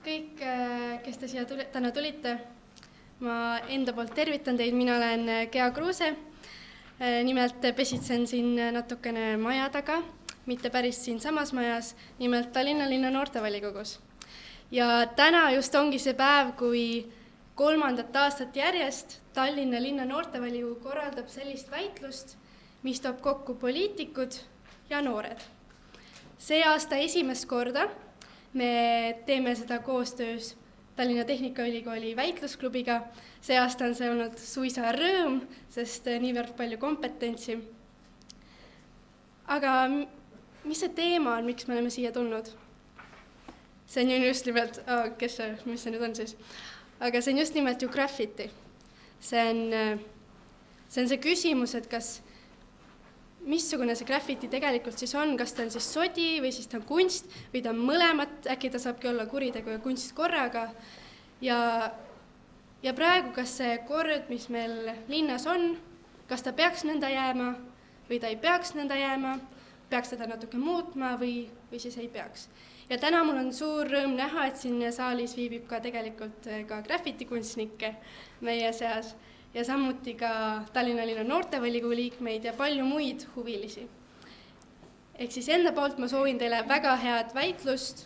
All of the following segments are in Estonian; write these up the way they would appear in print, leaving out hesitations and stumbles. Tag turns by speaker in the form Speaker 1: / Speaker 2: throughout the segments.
Speaker 1: kõik, kes te siia täna tulite. Ma enda poolt tervitan teid, mina olen Gea Kruuse. Nimelt pesitsen siin natukene maja taga, mitte päris siin samas majas, nimelt Tallinna linna noortevolikogus. Ja täna just ongi see päev, kui 3. aastat järjest Tallinna linna noortevolikogu korraldab sellist väitlust, mis toob kokku poliitikud ja noored. See aasta esimest korda me teeme seda koostöös Tallinna Tehnikaülikooli väitlusklubiga. See aasta on see olnud suisa rõõm, sest niivõrd palju kompetentsi. Aga mis see teema on, miks me oleme siia tulnud? See on just nimelt, mis see nüüd on siis? Aga see on just nimelt ju graffiti. See on see küsimus, et missugune see graffiti tegelikult siis on, kas ta on siis sodi või siis ta on kunst või ta on mõlemat, äkki ta saabki olla kuritegu ja kunst korraga. Ja praegu, kas see kord, mis meil linnas on, kas ta peaks nõnda jääma või ta ei peaks nõnda jääma, peaks teda natuke muutma või siis ei peaks. Ja täna mul on suur rõõm näha, et siin saalis viibib ka tegelikult ka graffitikunstnikke meie seas. Ja samuti ka Tallinna linna noortevolikogu liikmeid ja palju muid huvilisi. Ehk siis enda poolt ma soovin teile väga head väitlust,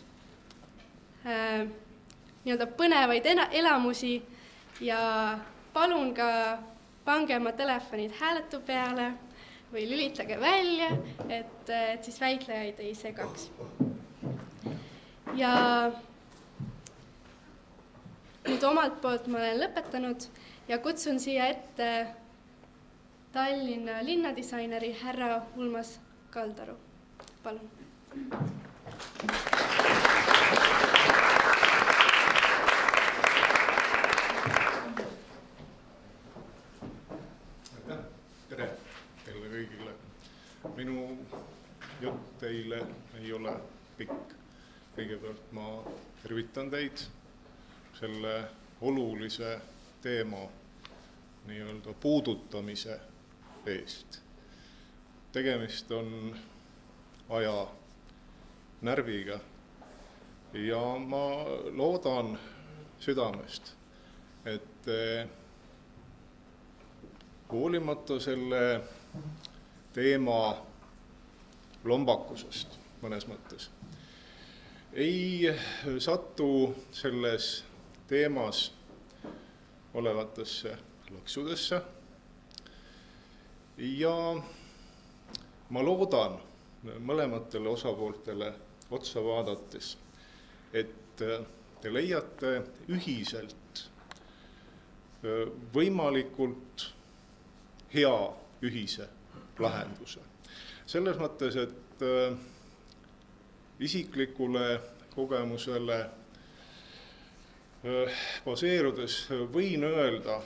Speaker 1: põnevaid elamusi ja palun ka pange oma telefonid hääletu peale või lülitage välja, et siis väitlejaid ei segaks. Ja nüüd omalt poolt ma olen lõpetanud. Ja kutsun siia ette Tallinna linnadisaineri härra Ulmas Kaldaru. Palun.
Speaker 2: Tere teile kõigile. Minu jutt teile ei ole pikk. Kõigepealt ma tervitan teid selle olulise teema nii-öelda puudutamise eest. Tegemist on aja närviga ja ma loodan südamest, et hoolimata selle teema lombakusest mõnes mõttes ei satu selles teemas olevatesse lõksudesse ja ma loodan mõlematele osapooltele otsa vaadates, et te leiate ühiselt võimalikult hea ühise lahenduse. Selles mõttes, et isiklikule kogemusele baseerudes võin öelda,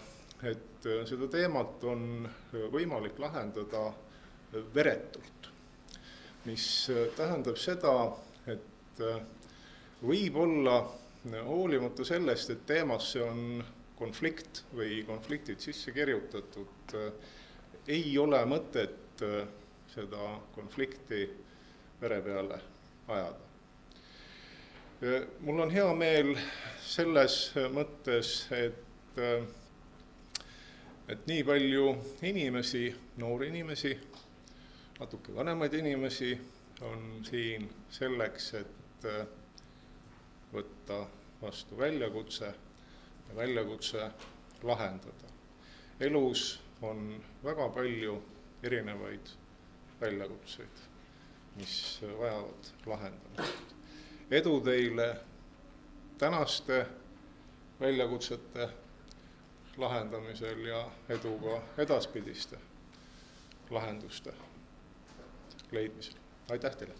Speaker 2: et seda teemat on võimalik lahendada veretult, mis tähendab seda, et võib-olla hoolimata sellest, et teemasse on konflikt või konfliktid sisse kirjutatud, ei ole mõtet seda konflikti vere peale ajada. Mul on hea meel selles mõttes, et nii palju inimesi, noori inimesi, natuke vanemaid inimesi on siin selleks, et võtta vastu väljakutse ja väljakutse lahendada. Elus on väga palju erinevaid väljakutseid, mis vajavad lahendamist. Edu teile tänaste väljakutsete lahendamisel ja edu ka edaspidiste lahenduste leidmisel. Aitäh teile!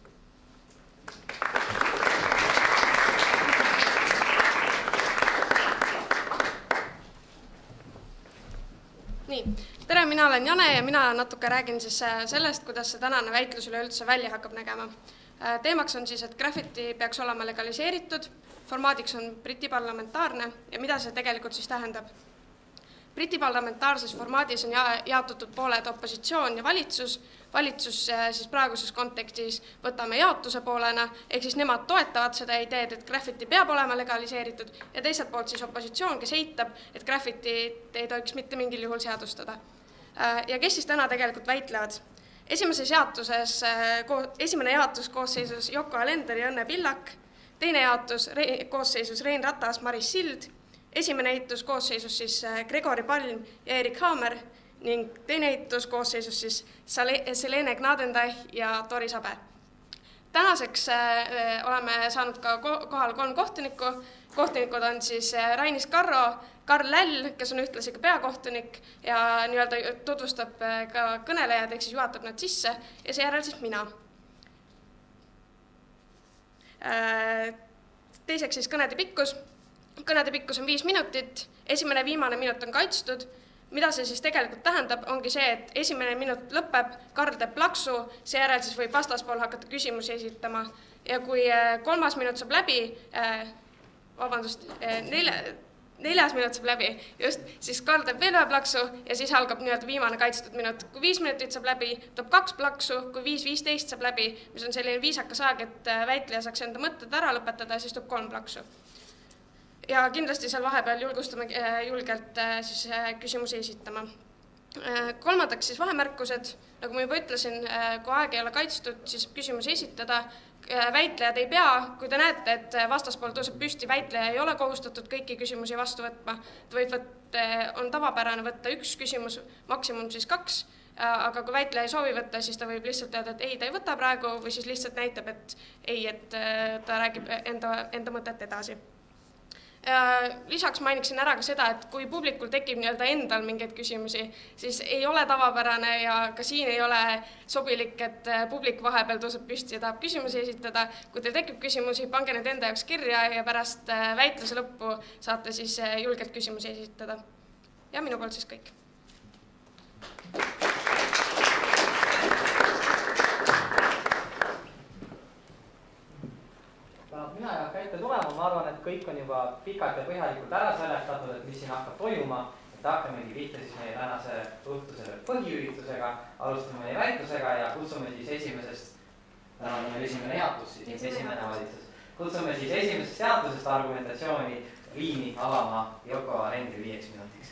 Speaker 3: Nii, tere, mina olen Jane ja mina natuke räägin siis sellest, kuidas see tänane väitlus üleüldse välja hakkab nägema. Teemaks on siis, et graffiti peaks olema legaliseeritud, formaadiks on Briti parlamentaarne ja mida see tegelikult siis tähendab. Briti parlamentaarses formaadis on jaotatud pooled opositsioon ja valitsus. Valitsus siis praeguses kontekstis võtame jaotuse poolena, ehk siis nemad toetavad seda ideed, et graffiti peab olema legaliseeritud ja teiselt poolt siis opositsioon, kes eitab, et graffitit ei tohiks mitte mingil juhul seadustada. Ja kes siis täna tegelikult väitlevad? Esimene jaotus koosseisus Yoko Alender ja Õnne Pillak, teine jaotus koosseisus Rein Ratas, Maris Sild, esimene eitus koosseisus siis Gregori Palm ja Erik Haamer ning teine eitus koosseisus siis Selene Gnadendaj ja Tori Sabe. Tänaseks oleme saanud ka kohal 3 kohtunikku. Kohtunikud on siis Rainis Karro, Karl Läll, kes on ühtlasi ka peakohtunik ja tutvustab ka kõnelejad, ehk siis juhatab nad sisse ja seejärel siis mina. Teiseks siis kõnede pikkus. Kõnede pikkus on 5 minutit, esimene ja viimane minut on kaitstud. Mida see siis tegelikult tähendab, ongi see, et esimene minut lõpeb, Karl teeb plaksu, seejärel siis võib vastaspool hakata küsimusi esitama. Ja kui 3. minut saab läbi, neljas minut saab läbi, siis Karl teeb veel ühe plaksu ja siis algab viimane kaitstud minut. Kui 5 minutit saab läbi, toob 2 plaksu, kui 5:15 saab läbi, mis on selline viisakas aeg, et väitleja saaks enda mõtted ära lõpetada, siis toob 3 plaksu. Ja kindlasti seal vahepeal julgustame julgelt siis küsimusi esitama. Kolmandaks siis vahemärkused. Nagu ma juba ütlesin, kui aeg ei ole kaitstud, siis küsimusi esitada. Väitlejad ei pea, kui te näete, et vastaspool tõuseb püsti, väitleja ei ole kohustatud kõiki küsimusi vastu võtma. On tavapärane võtta 1 küsimus, maksimum siis 2, aga kui väitleja ei soovi võtta, siis ta võib lihtsalt öelda, et ei, ta ei võta praegu või siis lihtsalt näitab, et ei, et ta räägib enda mõtet edasi. Lisaks mainiksin ära ka seda, et kui publikul tekib endal mingeid küsimusi, siis ei ole tavapärane ja ka siin ei ole sobilik, et publik vahepeal tõuseb püsti ja tahab küsimusi esitada. Kui teil tekib küsimusi, pange need enda jaoks kirja ja pärast väitluse lõppu saate siis julgelt küsimusi esitada. Ja minu poolt siis kõik.
Speaker 4: Mina ei hakka ette tulema, ma arvan, et kõik on juba pikalt ja põhjalikult ära seletatud, et mis siin hakkab toimuma. Et hakkamegi pihta siis meie tänase õhtusele põhiüritusega, alustame meie väitlusega ja kutsume siis esimene jaotus, siis esimene valitsus. Kutsume siis esimesest jaotusest argumentatsiooni liini avama Yoko Alendri 5 minutiks.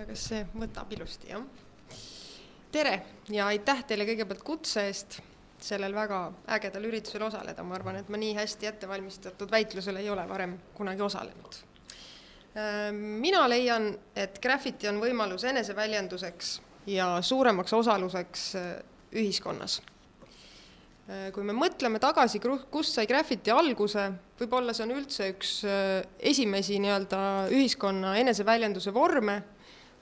Speaker 5: Kas see võtab ilusti, jah? Tere ja aitäh teile kõigepealt kutse eest sellel väga ägedal üritusel osaleda. Ma arvan, et ma nii hästi ettevalmistatud väitlusel ei ole varem kunagi osalenud. Mina leian, et graffiti on võimalus eneseväljenduseks ja suuremaks osaluseks ühiskonnas. Kui me mõtleme tagasi, kust sai graffiti alguse, võib-olla see on üldse üks esimesi ühiskonna eneseväljenduse vorme.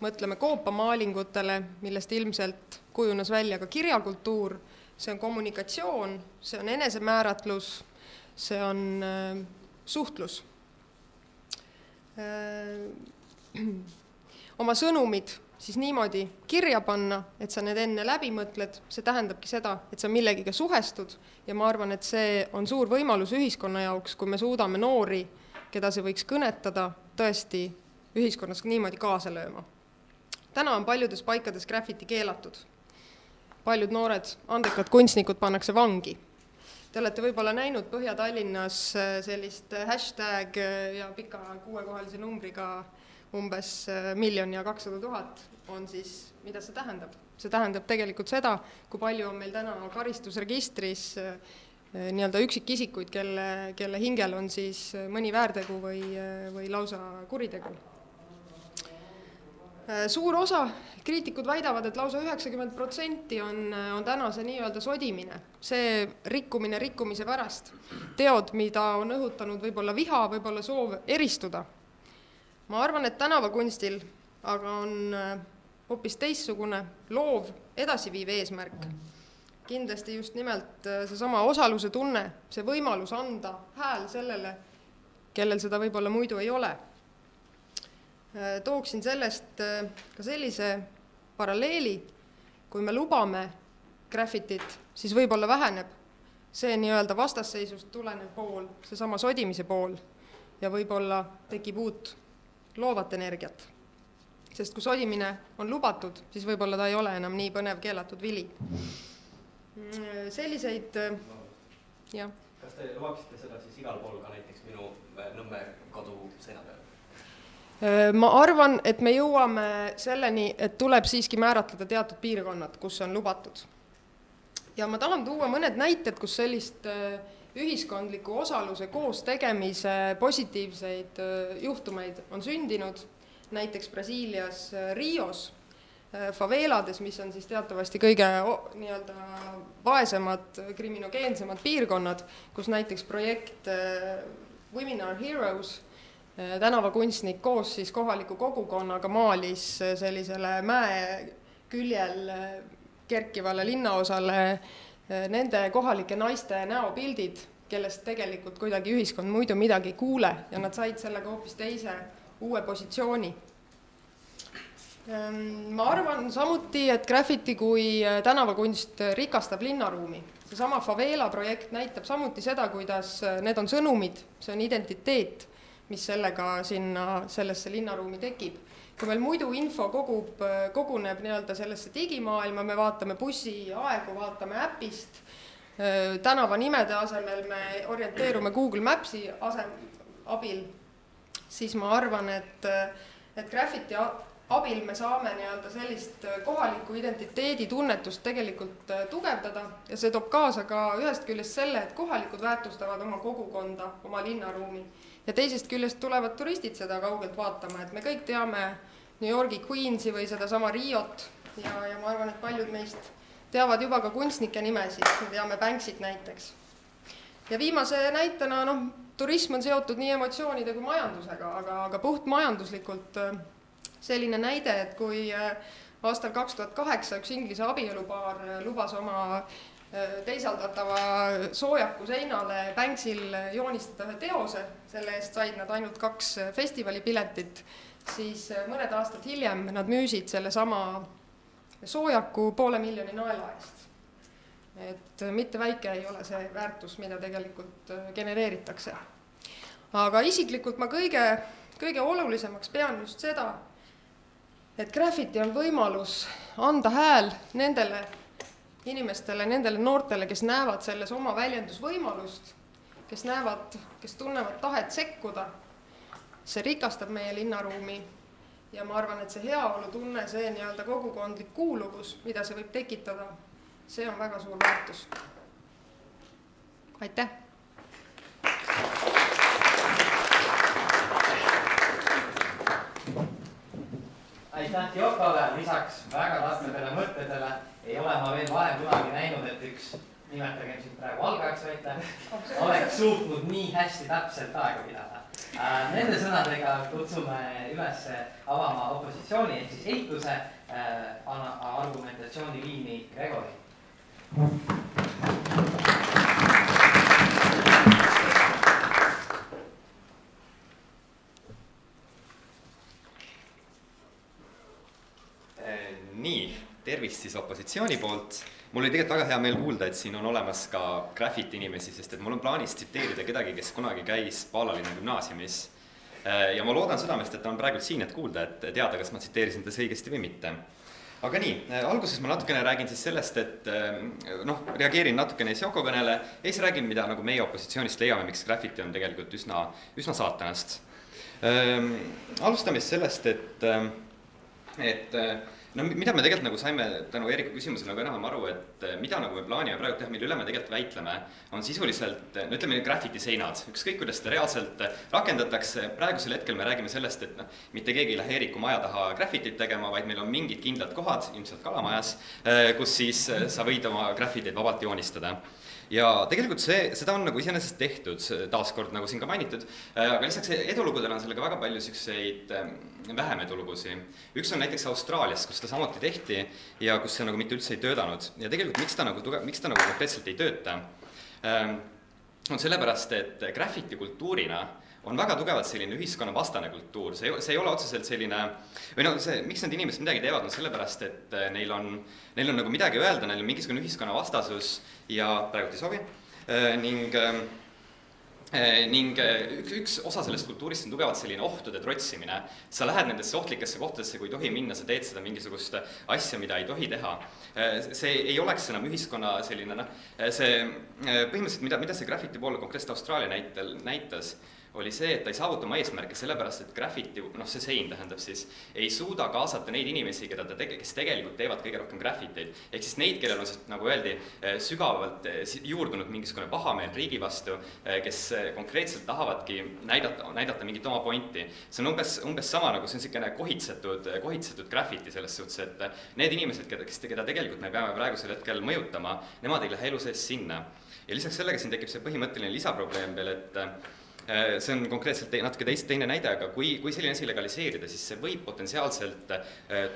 Speaker 5: Mõtleme koopamaalingutele, millest ilmselt kujunes välja ka kirjakultuur. See on kommunikatsioon, see on enesemääratlus, see on suhtlus. Oma sõnumid siis niimoodi kirja panna, et sa need enne läbi mõtled, see tähendabki seda, et sa millegiga suhestud ja ma arvan, et see on suur võimalus ühiskonna jaoks, kui me suudame noori, keda see võiks kõnetada, tõesti ühiskonnas niimoodi kaasa lööma. Täna on paljudes paikades graffiti keelatud. Paljud noored andekad kunstnikud pannakse vangi. Te olete võib-olla näinud Põhja-Tallinnas sellist hashtag ja pika 6-kohalise numbriga umbes 1 200 000 on siis, mida see tähendab? See tähendab tegelikult seda, kui palju on meil täna karistusregistris üksikisikuid, kelle hingel on siis mõni väärtegu või lausa kuritegu. Suur osa kriitikud väidavad, et lausa 90% on täna see nii-öelda sodimine. See rikkumine rikkumise pärast. Teod, mida on õhutanud võib-olla viha, võib-olla soov eristuda. Ma arvan, et tänavakunstil aga on hoopis teissugune loov edasiviiv eesmärk. Kindlasti just nimelt seesama osaluse tunne, see võimalus anda hääl sellele, kellel seda võib-olla muidu ei ole. Tooksin sellest ka sellise paralleeli, kui me lubame graffitit, siis võib-olla väheneb see nii-öelda vastasseisust tulenev pool, seesama sodimise pool ja võib-olla tekib uut loovat energiat. Sest kui sodimine on lubatud, siis võib-olla ta ei ole enam nii põnev keelatud vili. Selliseid, jah.
Speaker 6: Kas te lubaksite seda siis igal pool ka näiteks minu Nõmme kodu seina peal?
Speaker 5: Ma arvan, et me jõuame selleni, et tuleb siiski määratleda teatud piirkonnad, kus on lubatud. Ja ma tahan tuua mõned näited, kus sellist ühiskondliku osaluse koos tegemise positiivseid juhtumeid on sündinud. Näiteks Brasiilias Rios, faveelades, mis on siis teatavasti kõige nii-öelda vaesemad, kriminogeensemad piirkonnad, kus näiteks projekt Women Are Heroes, tänavakunstnik koos siis kohaliku kogukonnaga maalis sellisele mäe küljel kerkivale linnaosale nende kohalike naiste näopildid, kellest tegelikult kuidagi ühiskond muidu midagi ei kuule ja nad said sellega hoopis teise uue positsiooni. Ma arvan samuti, et graffiti kui tänavakunst rikastab linnaruumi. Seesama favela projekt näitab samuti seda, kuidas need on sõnumid, see on identiteet, mis sellega sellesse linnaruumi tekib. Kui meil muidu info koguneb nii-öelda sellesse digimaailma, me vaatame bussiaegu, vaatame äpist, tänava nimede asemel me orienteerume Google Mapsi abil, siis ma arvan, et graffiti abil me saame nii-öelda sellist kohaliku identiteedi tunnetust tegelikult tugevdada ja see toob kaasa ka ühest küljest selle, et kohalikud väärtustavad oma kogukonda, oma linnaruumi ja teisest küljest tulevad turistid seda kaugelt vaatama, et me kõik teame New Yorgi Queensi või seda sama Riot ja ma arvan, et paljud meist teavad juba ka kunstnike nimesid, me teame Banksit näiteks. Ja viimase näitena, turism on seotud nii emotsioonide kui majandusega, aga puht majanduslikult selline näide, et kui aastal 2008 üks Inglise abielupaar lubas oma teisaldatava soojaku seinale Banksil joonistada ühe teose, selle eest said nad ainult 2 festivalipiletit, siis mõned aastad hiljem nad müüsid selle sama soojaku 500 000 naela eest. Et mitte väike ei ole see väärtus, mida tegelikult genereeritakse. Aga isiklikult ma kõige olulisemaks pean just seda, et graffiti on võimalus anda hääl nendele inimestele, nendele noortele, kes näevad selles oma väljendusvõimalust, kes tunnevad tahet sekkuda. See rikastab meie linnaruumi ja ma arvan, et see heaolu tunne, see nii-öelda kogukondlik kuuluvus, mida see võib tekitada, see on väga suur väärtus. Aitäh!
Speaker 4: Aitäh Jokole, lisaks väga tahtmetele mõttedele ei ole ma veel varem kunagi näinud, et üks, nimetagem siin praegu algajaks väite, oleks suutnud nii hästi täpselt aega pidada. Nende sõnadega kutsume üles avama opositsiooni ehk siis eituse argumentatsiooniliini Gregori.
Speaker 7: Nii, tervist siis opositsiooni poolt. Mul oli tegelikult väga hea meel kuulda, et siin on olemas ka graffiti inimesi, sest et mul on plaanis tsiteerida kedagi, kes kunagi käis Paalalinna gümnaasiumis. Ja ma loodan südamest, et ta on praegu siin, et kuulda, et teada, kas ma tsiteerisin ta õigesti või mitte. Aga nii, alguses ma natukene räägin siis sellest, et reageerin natukene Joko kõnele ja siis räägin, mida nagu meie opositsioonist leiame, miks graffiti on tegelikult üsna saatanast. Alustame sellest, et mida me tegelikult nagu saime tänu Eeriku küsimusele nagu enam aru, et mida nagu me plaanime praegu teha, mille üle me tegelikult väitleme, on sisuliselt, ütleme graffiti seinad. Ükskõik, kuidas seda reaalselt rakendatakse, praegusel hetkel me räägime sellest, et mitte keegi ei lähe Eeriku maja taha graffitit tegema, vaid meil on mingid kindlad kohad, ilmselt Kalamajas, kus siis sa võid oma graffiteid vabalt joonistada. Ja tegelikult seda on nagu iseenesest tehtud, taaskord nagu siin ka mainitud, aga lisaks edulugudel on sellega väga palju selliseid vähem edulugusi. Üks on näiteks Austraalias, kus ta samuti tehti ja kus see nagu mitte üldse ei töötanud. Ja tegelikult miks ta nagu konkreetselt ei tööta, on sellepärast, et graffiti kultuurina on väga tugevalt selline ühiskonnavastane kultuur, see ei ole otseselt selline, või no see, miks need inimesed midagi teevad, on sellepärast, et neil on nagu midagi öelda, neil on mingisugune ühiskonnavastasus ja praegu ei sobi, ning üks osa sellest kultuurist on tugevalt selline ohtude trotsimine. Sa lähed nendesse ohtlikesse kohtadesse, kui ei tohi minna, sa teed seda mingisugust asja, mida ei tohi teha. See ei oleks enam ühiskonna selline, see põhimõtteliselt, mida see graffiti pool konkreetselt Austraalia näitas, oli see, et ta ei saavuta oma eesmärke sellepärast, et graffiti, see sein tähendab siis, ei suuda kaasata neid inimesi, kes tegelikult teevad kõige rohkem graffiteid. Ehk siis neid, kellel on, nagu öeldi, sügavalt juurdunud mingisugune pahameel riigi vastu, kes konkreetselt tahavadki näidata mingit oma pointi. See on umbes sama, nagu see on selline kohitsetud graffiti selles suhtes, et need inimesed, keda tegelikult me peame praegusel hetkel mõjutama, nemad ei lähe elu sees sinna. Ja lisaks sellega siin tekib see põhimõtteline lisaprobleem veel, et see on konkreetselt natuke teine näide, aga kui selline asi legaliseerida, siis see võib potentsiaalselt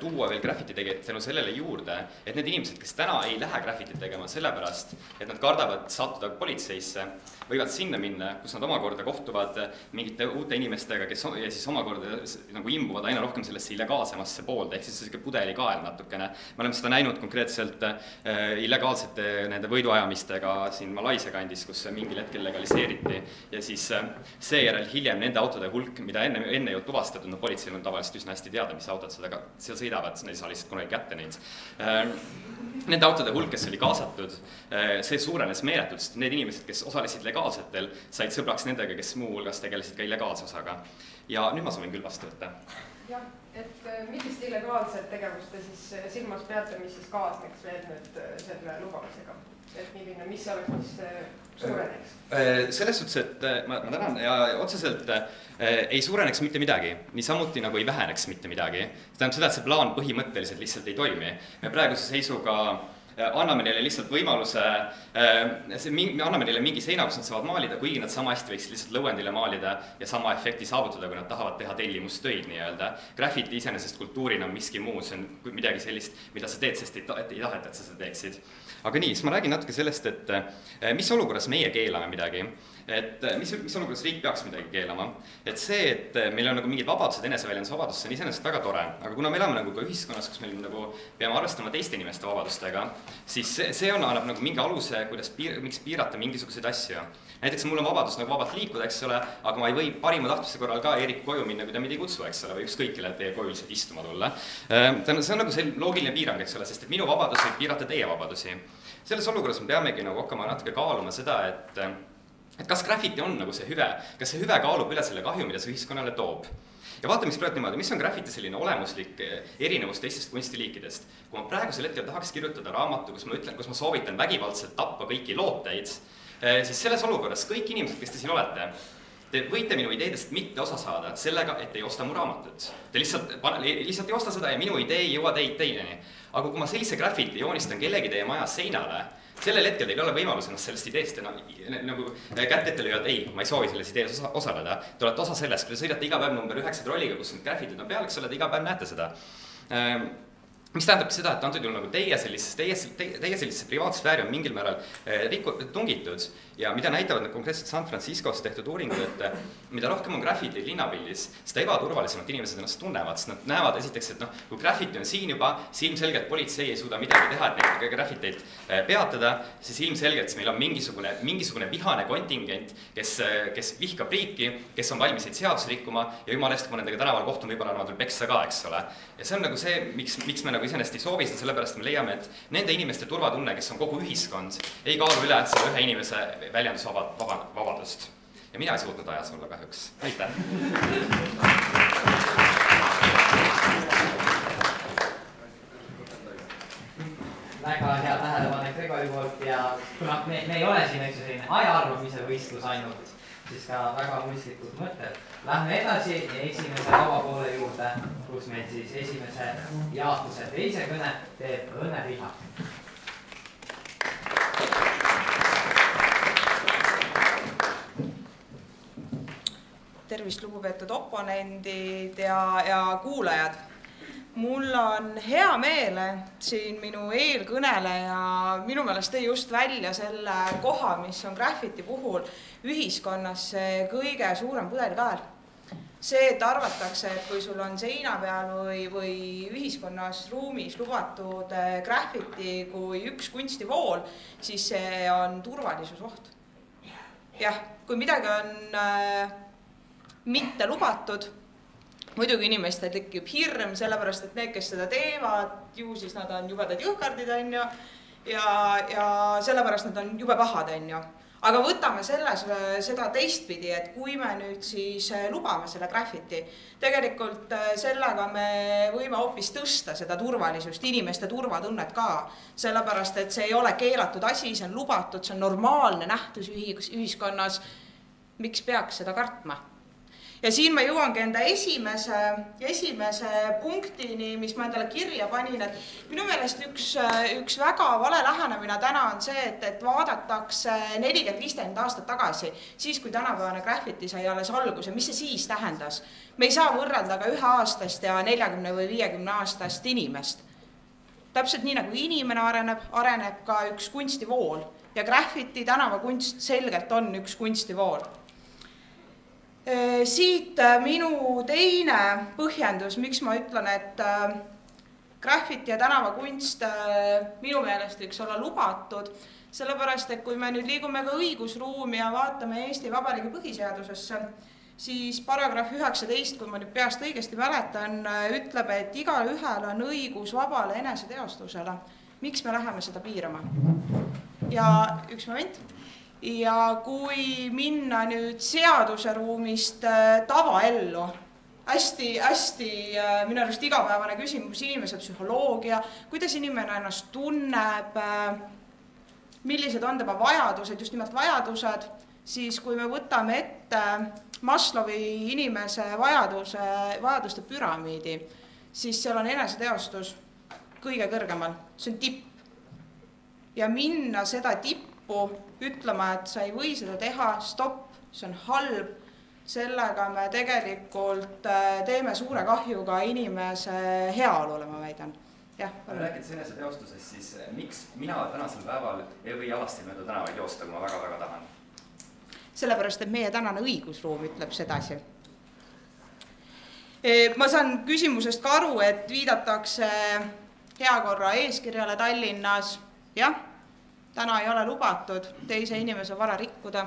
Speaker 7: tuua veel graffiti tegijad tänu sellele juurde, et need inimesed, kes täna ei lähe graffitit tegema sellepärast, et nad kardavad sattuda politseisse, võivad sinna minna, kus nad omakorda kohtuvad mingite uute inimestega, kes ja siis omakorda nagu imbuvad aina rohkem sellesse illegaalsemasse poolde, ehk siis selline pudelikael natukene. Me oleme seda näinud konkreetselt illegaalsete nende võiduajamistega siin Malaisia kandis, kus mingil hetkel legaliseeriti ja siis seejärel hiljem nende autode hulk, mida enne ei ole tuvastatud, no politseil on tavaliselt üsna hästi teada, mis autod seal sõidavad, nad ei saa lihtsalt kunagi kätte neid. Nende autode hulk, kes oli kaasatud, see suurenes meeletult, sest need inimesed, kes osalesid legaalsetel, said sõbraks nendega, kes muu hulgas tegelesid ka illegaalse osaga. Ja nüüd ma soovin küll vastu võtta.
Speaker 5: Jah, et millist illegaalset tegevust te siis silmas peate, mis siis kaasneks veel nüüd selle lubamisega? Et milline, mis oleks, mis suureneks?
Speaker 7: Selles suhtes, et ma tänan ja otseselt ei suureneks mitte midagi, niisamuti nagu ei väheneks mitte midagi. See tähendab seda, et see plaan põhimõtteliselt lihtsalt ei toimi. Me praeguse seisuga anname neile lihtsalt võimaluse, anname neile mingi seina, kus nad saavad maalida, kuigi nad sama hästi võiksid lihtsalt lõuendile maalida ja sama efekti saavutada, kui nad tahavad teha tellimustöid nii-öelda. Graffiti iseenesest kultuurina on miski muu, see on midagi sellist, mida sa teed, sest ei taheta, et sa seda teeksid. Aga nii, siis ma räägin natuke sellest, et mis olukorras meie keelame midagi, et mis olukorras riik peaks midagi keelama. Et see, et meil on nagu mingid vabadused, eneseväljendusvabadus, see on iseenesest väga tore, aga kuna me elame nagu ka ühiskonnas, kus meil nagu peame arvestama teiste inimeste vabadustega, siis see annab nagu mingi aluse, miks piirata mingisuguseid asju. Näiteks mul on vabadus nagu vabalt liikuda, eks ole, aga ma ei või parima tahtmise korral ka Eeriku koju minna, kui ta mind ei kutsu, eks ole, või ükskõikile teie koju lihtsalt istuma tulla. See on nagu see loogiline piirang, eks ole, sest et minu vabadus võib piirata teie vabadusi. Selles olukorras me peamegi nagu hakkama natuke kaaluma seda, et kas graffiti on nagu see hüve, kas see hüve kaalub üle selle kahju, mida see ühiskonnale toob. Ja vaatame siis praegu niimoodi, mis on graffiti selline olemuslik erinevus teistest kunstiliikidest. Kui ma praegusel hetkel tahaks kirjutada raamatu, kus ma soovitan vägivaldselt tappa kõiki looteid, siis selles olukorras kõik inimesed, kes te siin olete, te võite minu ideedest mitte osa saada sellega, et ei osta mu raamatut. Te lihtsalt ei osta seda ja minu idee ei jõua teideni. Aga kui ma sellise graffiti joonistan kellegi teie maja seinale, sellel hetkel teil ei ole võimalus ennast sellest ideest nagu kätt ette lüüa, et ei, ma ei soovi selles idees osaleda. Te olete osa sellest, kui te sõidate iga päev number 9 trolliga, kus need graffitid on peal, eks ole, te iga päev näete seda. Mis tähendab seda, et antud juhul nagu teie sellisesse privaatsfääri on mingil määral tungitud ja mida näitavad need konkreetselt San Franciscos tehtud uuringud, et mida rohkem on graffiti linnapildis, seda ebaturvalisemalt inimesed ennast tunnevad, sest nad näevad esiteks, et kui graffiti on siin juba, siis ilmselgelt politsei ei suuda midagi teha, et neid graffiteid peatada, siis ilmselgelt meil on mingisugune vihane kontingent, kes vihkab riiki, kes on valmis neid seadusi rikkuma ja jumala eest, kui ma nendega tänaval kohtun, võib-olla annavad veel peksa ka, eks ole. Ja see on nagu see, miks me nagu iseenesest ei soovi seda, sellepärast me leiame, et nende inimeste turvatunne, kes on kogu ühiskond, ei kaalu üle selle ühe inimese väljendusvabadust. Ja mina ei suutnud ajas olla kahjuks. Aitäh!
Speaker 4: Väga hea tähelepanek Gregori poolt ja kuna me ei ole siin selline ajaarvamise võistlus ainult, siis ka väga mõistlikud mõtted. Lähme edasi ja esimese vaba poole juurde, kus meil siis esimese jaotuse teise kõne teeb Õnne Riha.
Speaker 8: Tervist, lugupeetud oponendid ja kuulajad. Mul on hea meel, et siin minu eelkõneleja minu meelest tõi just välja selle koha, mis on graffiti puhul ühiskonnas kõige suurem pudelikael. See, et arvatakse, et kui sul on seina peal või ühiskonnas ruumis lubatud graffiti kui üks kunstivool, siis see on turvalisusoht. Jah, kui midagi on mitte lubatud, muidugi inimestel tekib hirm, sellepärast, et need, kes seda teevad, ju siis nad on jubedad jõhkardid, ja sellepärast nad on jube pahad, Aga võtame seda teistpidi, et kui me nüüd siis lubame selle graffiti, tegelikult sellega me võime hoopis tõsta seda turvalisust, inimeste turvatunnet ka, sellepärast, et see ei ole keelatud asi, see on lubatud, see on normaalne nähtus ühiskonnas, miks peaks seda kartma? Ja siin ma jõuangi enda esimese punktini, mis ma endale kirja panin, et minu meelest üks väga vale lähenemine täna on see, et vaadatakse 40-50 aastat tagasi, siis kui tänapäevane graffiti sai alles alguse, mis see siis tähendas? Me ei saa võrrelda ka 1 aastast ja 40 või 50 aastast inimest. Täpselt nii nagu inimene areneb ka üks kunstivool ja graffiti tänavakunst selgelt on üks kunstivool. Siit minu teine põhjendus, miks ma ütlen, et graffiti ja tänavakunst minu meelest võiks olla lubatud, sellepärast, et kui me nüüd liigume ka õigusruumi ja vaatame Eesti Vabariigi põhiseadusesse, siis paragrahv 19, kui ma nüüd peast õigesti mäletan, ütleb, et igaühel on õigus vabale eneseteostusele. Miks me läheme seda piirama? Ja üks moment. Ja kui minna nüüd seaduse ruumist tavaellu, hästi minu arust igapäevane küsimus, inimese psühholoogia, kuidas inimene ennast tunneb, millised on tema vajadused, just nimelt vajadused, siis kui me võtame ette Maslowi inimese vajaduste püramiidi, siis seal on eneseteostus kõige kõrgemal, see on tipp. Ja minna seda tippu ütlema, et sa ei või seda teha, stopp, see on halb, sellega me tegelikult teeme suure kahjuga inimese heaolule, ma väidan.
Speaker 7: Rääkides eneseteostusest, siis miks mina tänasel päeval ei või alasti mööda tänavaid joosta, kui ma väga-väga tahan?
Speaker 8: Sellepärast, et meie tänane õigusruum ütleb sedasi. Ma saan küsimusest ka aru, et viidatakse heakorra eeskirjale Tallinnas, jah, täna ei ole lubatud teise inimese vara rikkuda,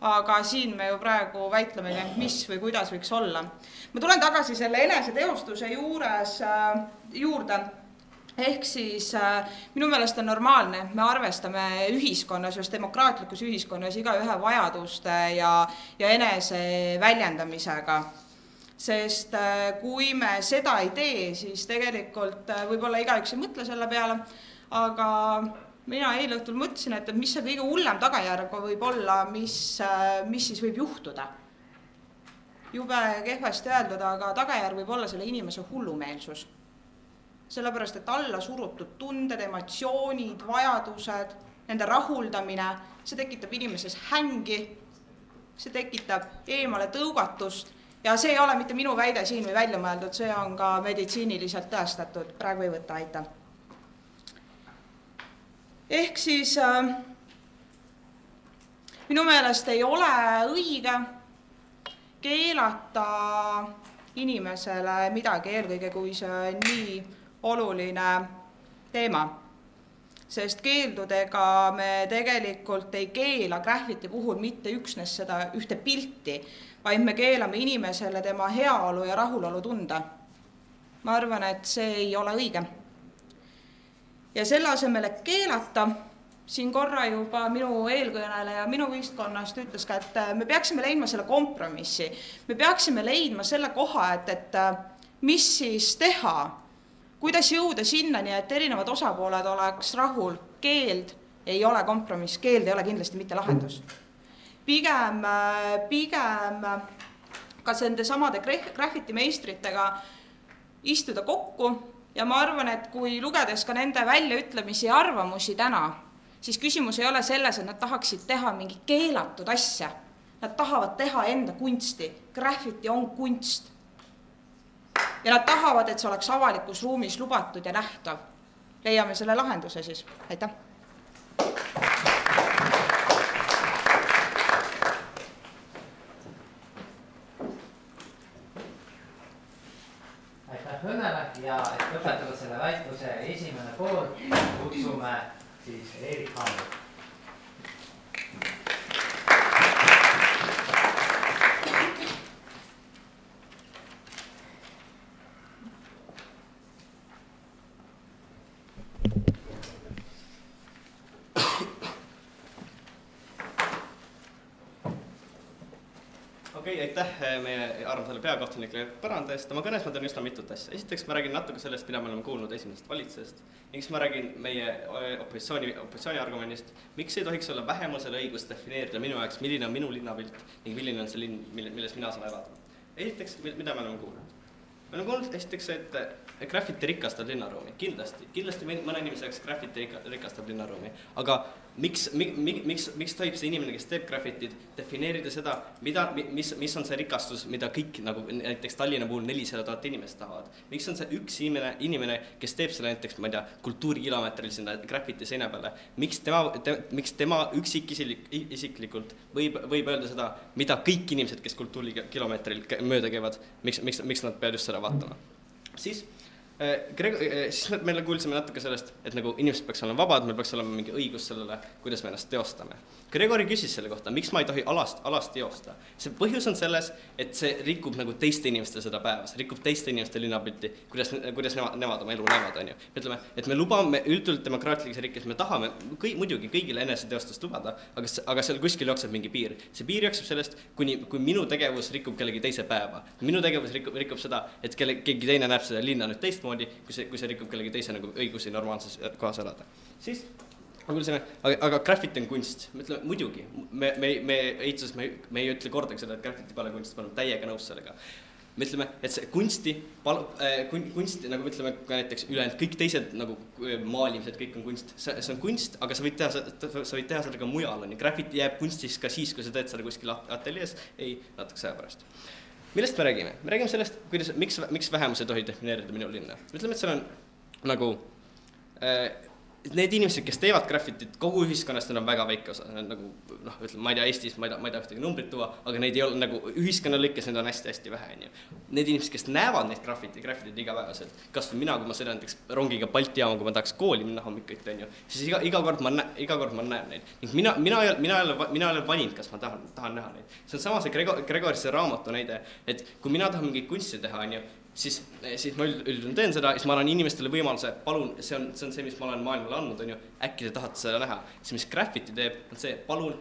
Speaker 8: aga siin me ju praegu väitleme, mis või kuidas võiks olla. Ma tulen tagasi selle eneseteostuse juurde, ehk siis minu meelest on normaalne, me arvestame ühiskonnas, just demokraatlikus ühiskonnas igaühe vajaduste ja enese väljendamisega. Sest kui me seda ei tee, siis tegelikult võib-olla igaüks ei mõtle selle peale, aga mina eilõhtul mõtlesin, et mis see kõige hullem tagajärg võib olla, mis siis võib juhtuda. Jube kehvasti öeldud, aga tagajärg võib olla selle inimese hullumeelsus. Sellepärast, et alla surutud tunded, emotsioonid, vajadused, nende rahuldamine, see tekitab inimeses hängi, see tekitab eemale tõugatust ja see ei ole mitte minu väide siin või välja mõeldud, see on ka meditsiiniliselt tõestatud, praegu ei võta, aitäh. Ehk siis minu meelest ei ole õige keelata inimesele midagi, eelkõige kui see on nii oluline teema. Sest keeldudega me tegelikult ei keela graffiti puhul mitte üksnes seda ühte pilti, vaid me keelame inimesele tema heaolu ja rahulolu tunda. Ma arvan, et see ei ole õige. Ja selle asemel, et keelata, siin korra juba minu eelkõneleja minu võistkonnast ütles ka, et me peaksime leidma selle kompromissi. Me peaksime leidma selle koha, et mis siis teha, kuidas jõuda sinnani, et erinevad osapooled oleks rahul. Keeld ei ole kompromiss, keeld ei ole kindlasti mitte lahendus. Pigem ka nende samade graffiti meistritega istuda kokku. Ja ma arvan, et kui lugedes ka nende väljaütlemisi ja arvamusi täna, siis küsimus ei ole selles, et nad tahaksid teha mingi keelatud asja. Nad tahavad teha enda kunsti. Graffiti on kunst. ja nad tahavad, et see oleks avalikus ruumis lubatud ja nähtav. Leiame selle lahenduse siis. Aitäh!
Speaker 4: Aitäh Õnnele ja et lõpetada selle väitluse esimene pool, kutsume siis Erik Haamri.
Speaker 6: Aitäh meie arvamsele peakohtunikule Põranda eest. Oma kõnes ma teen üsna mitut asja. Esiteks ma räägin natuke sellest, mida me oleme kuulnud esimesest valitsusest. Miks ma räägin meie opositsiooni argumendist, miks ei tohiks olla vähemusele õigus defineerida minu jaoks, milline on minu linnapilt ning milline on see linn, milles mina saan elada. Esiteks, mida me oleme kuulnud? Me oleme kuulnud esiteks, et graffiti rikastab linnaruumi. Kindlasti mõne inimese jaoks graffiti rikastab linnaruumi. Aga miks tohib see inimene, kes teeb graffitit, defineerida seda, mis on see rikastus, mida kõik, nagu näiteks Tallinna puhul 400 000 inimest tahavad? Miks on see üks inimene, kes teeb selle näiteks, ma ei tea, kultuurikilomeetril sinna graffiti seina peale? Miks tema üksikisiklikult võib öelda seda, mida kõik inimesed, kes kultuurikilomeetril mööda käivad, miks nad peavad just seda vaatama? Siis me kuulsime natuke sellest, et nagu inimesed peaks olema vabad, meil peaks olema mingi õigus sellele, kuidas me ennast teostame. Gregori küsis selle kohta, miks ma ei tohi alast teosta. See põhjus on selles, et see rikub nagu teiste inimeste seda päevas, rikub teiste inimeste linnapilti, kuidas nemad oma elu näevad, on ju. Me ütleme, et me lubame üldult demokraatlikes riikes, me tahame muidugi kõigile eneseteostust lubada, aga seal kuskil jookseb mingi piir. See piir jookseb sellest, kui minu tegevus rikub kellegi teise päeva. Minu tegevus rikub seda, et keegi teine näeb seda linna nüüd teistmoodi, kui see rikub kellegi teise nagu õigusi normaalses kohas elada. Siis aga graffiti on kunst. Me ütleme, muidugi, me ei ütle kordagi seda, et graffiti pole kunst, me oleme täiega nõus sellega. Me ütleme, et see kunsti, nagu me ütleme näiteks ülejäänud, kõik teised nagu maalimised, kõik on kunst. See on kunst, aga sa võid teha seda ka mujal. Graffiti jääb kunstis ka siis, kui sa teed seda kuskil ateljees, ei natuke sõja pärast. Millest me räägime? Me räägime sellest, miks vähemus ei tohi defineerida minu linna. Me ütleme, et seal on nagu need inimesed, kes teevad graffitit, kogu ühiskonnast on väga väike osa, nagu, ütleme, ma ei tea Eestis, ma ei tea ühtegi numbrit tuua, aga neid ei ole nagu ühiskonna lõikes, need on hästi vähe. Need inimesed, kes näevad neid graffitit igapäevaselt, kas või mina, kui ma sõidan näiteks rongiga Balti jaama, kui ma tahaks kooli minna hommikuti, siis iga kord ma näen neid. Mina ei ole valinud, kas ma tahan näha neid. See on sama see Gregorisse raamatu näide, et kui mina tahan mingit kunsti teha, siis ma üldjuhul teen seda, siis ma annan inimestele võimaluse, palun, see on see, mis ma olen maailmale andnud, äkki te tahate seda näha. See, mis graffiti teeb, on see, palun,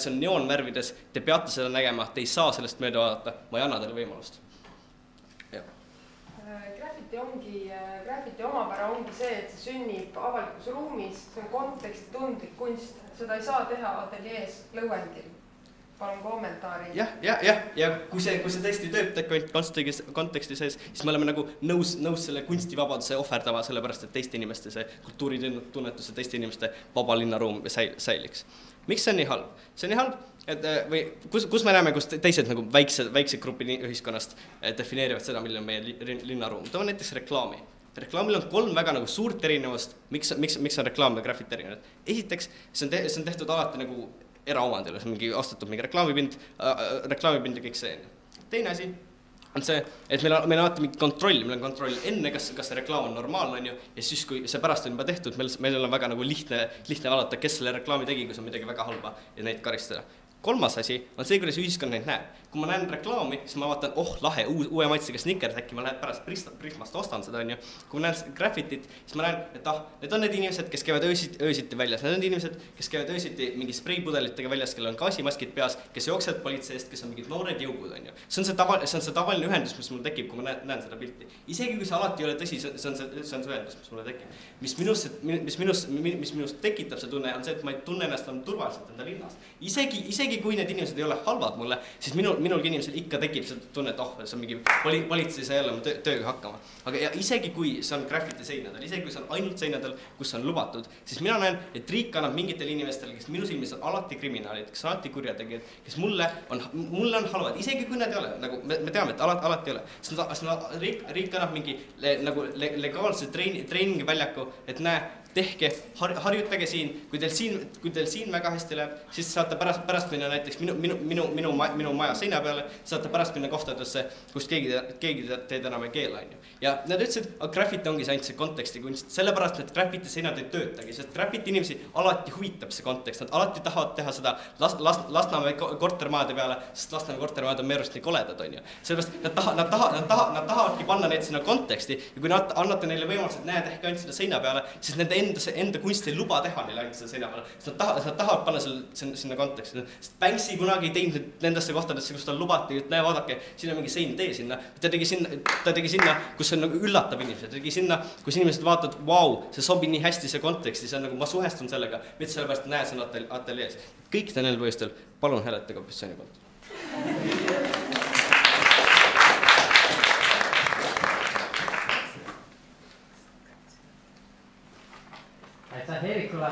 Speaker 6: see on neoonvärvides, te peate seda nägema, te ei saa sellest mööda vaadata, ma ei anna teile võimalust.
Speaker 5: Graffiti omapära ongi see, et see sünnib avalikus ruumis, see on kontekstitundlik kunst, seda ei saa teha ateljees lõuendil. Palun kommentaari.
Speaker 6: Ja kui see tõesti töötab konteksti sees, siis me oleme nagu nõus selle kunstivabaduse ohverdava, sellepärast, et teiste inimeste see kultuuritunnetus ja teiste inimeste vaba linnaruum säiliks. Miks see on nii halb? See on nii halb, et kus me näeme, kus teised nagu väiksed grupi ühiskonnast defineerivad seda, milline on meie linnaruum. Toon näiteks reklaami. Reklaamil on 3 väga nagu suurt erinevust, miks on reklaam ja graffiti erinevad. Esiteks, see on tehtud alati nagu eraomandile, see on mingi ostetud mingi reklaamipind ja kõik see. Teine asi on see, et meil on alati mingi kontroll, meil on kontroll enne, kas see reklaam on normaalne, ja siis, kui see pärast on juba tehtud, meil on väga nagu lihtne vaadata, kes selle reklaami tegi, kui see on midagi väga halba ja neid karistada. Kolmas asi on see, kuidas ühiskond neid näeb. Kui ma näen reklaami, siis ma vaatan, lahe, uue maitsega Snickers, äkki ma lähen pärast Prismast ostan seda, on ju. Kui ma näen graffitit, siis ma näen, et need on need inimesed, kes käivad öösiti väljas. Need on inimesed, kes käivad öösiti mingi spreipudelitega väljas, kellel on gaasimaskid peas, kes jooksevad politseist, kes on mingid noored jõugud, on ju. See on see tavaline ühendus, mis mul tekib, kui ma näen seda pilti. Isegi kui see alati ei ole tõsi, see on see ühendus, mis mulle tekib. Mis minust tekitab see tunne, on see, et ma ei tunne ennast turvaliselt enda linnas. Isegi kui need inimesed ei ole halvad mulle, siis minu minulgi inimesel ikka tekib see tunne, et see on mingi valitsus ei saa jälle oma tööga hakkama. Aga ja isegi kui see on graffiti seinadel, isegi kui see on ainult seinadel, kus on lubatud, siis mina näen, et riik annab mingitel inimestel, kes minu silmis on alati kriminaalid, kes on alati kurjategijad, kes mulle on halvad, isegi kui nad ei ole, nagu me teame, et alati ei ole. Riik annab mingi nagu legaalse treeningväljaku, et näe, tehke, harjutage siin, kui teil siin väga hästi läheb, siis saate pärast minna näiteks minu maja seina peale, saate pärast minna kohtadesse, kust keegi teid enam ei keela. Ja nad ütlesid, et graffiti ongi see ainult see konteksti kunst, sellepärast, et graffiti seinad ei töötagi, sest graffiti inimesi alati huvitab see kontekst, nad alati tahavad teha seda Lasnamäe kortermaade peale, sest Lasnamäe kortermaad on meerust nii koledad, on ju. Sellepärast nad tahavadki panna neid sinna konteksti ja kui nad annate neile võimalus, et näe, tehke ainult sinna seina peale, siis nende enda kunst ei luba teha neile ainult selle seina peale, sest nad tahavad panna sinna konteksti. Sest Banksy kunagi ei teinud nendesse kohtadesse, kus tal lubati, et näe, vaadake, siin on mingi sein, tee sinna. Ta tegi sinna, kus see nagu üllatab inimesed, ta tegi sinna, kus inimesed vaatavad, vau, see sobib nii hästi see konteksti, see on nagu, ma suhestun sellega, mitte sellepärast, näe, see on ateljees. Kõik neil põhjustel, palun hääletage opositsiooni poolt.
Speaker 4: Aitäh Eerikule.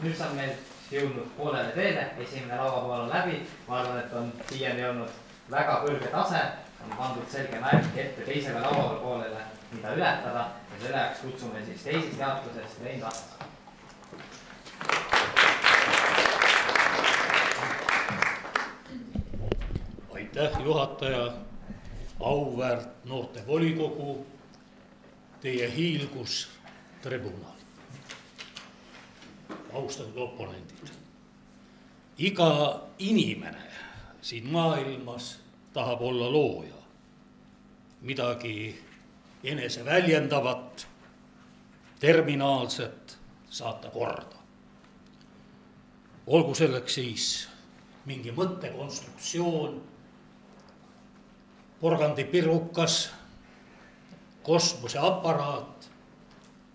Speaker 4: Nüüd saab meil jõudnud poolele teele, esimene lauapool on läbi. Ma arvan, et on siiani olnud väga kõrge tase, on pandud selge märk ette teisele lauapoolele, mida ületada ja selle jaoks kutsume siis teisest jaotusest Rein Vast.
Speaker 9: Aitäh juhataja, auväärt noorte volikogu, teie hiilgus tribunal. Austatud oponendid. Iga inimene siin maailmas tahab olla looja. Midagi eneseväljendavat, terminaalset saata korda. Olgu selleks siis mingi mõttekonstruktsioon, porgandipirukas, kosmoseaparaat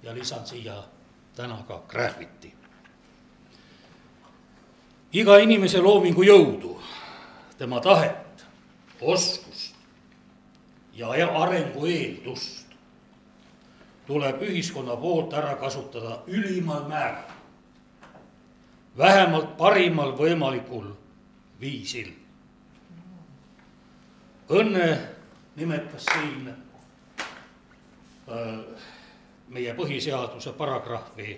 Speaker 9: ja lisan siia täna ka graffiti. Iga inimese loomingu jõudu, tema tahet, oskust ja arengu eeldust tuleb ühiskonna poolt ära kasutada ülimal määral, vähemalt parimal võimalikul viisil. Õnne nimetas siin meie põhiseaduse paragrahvi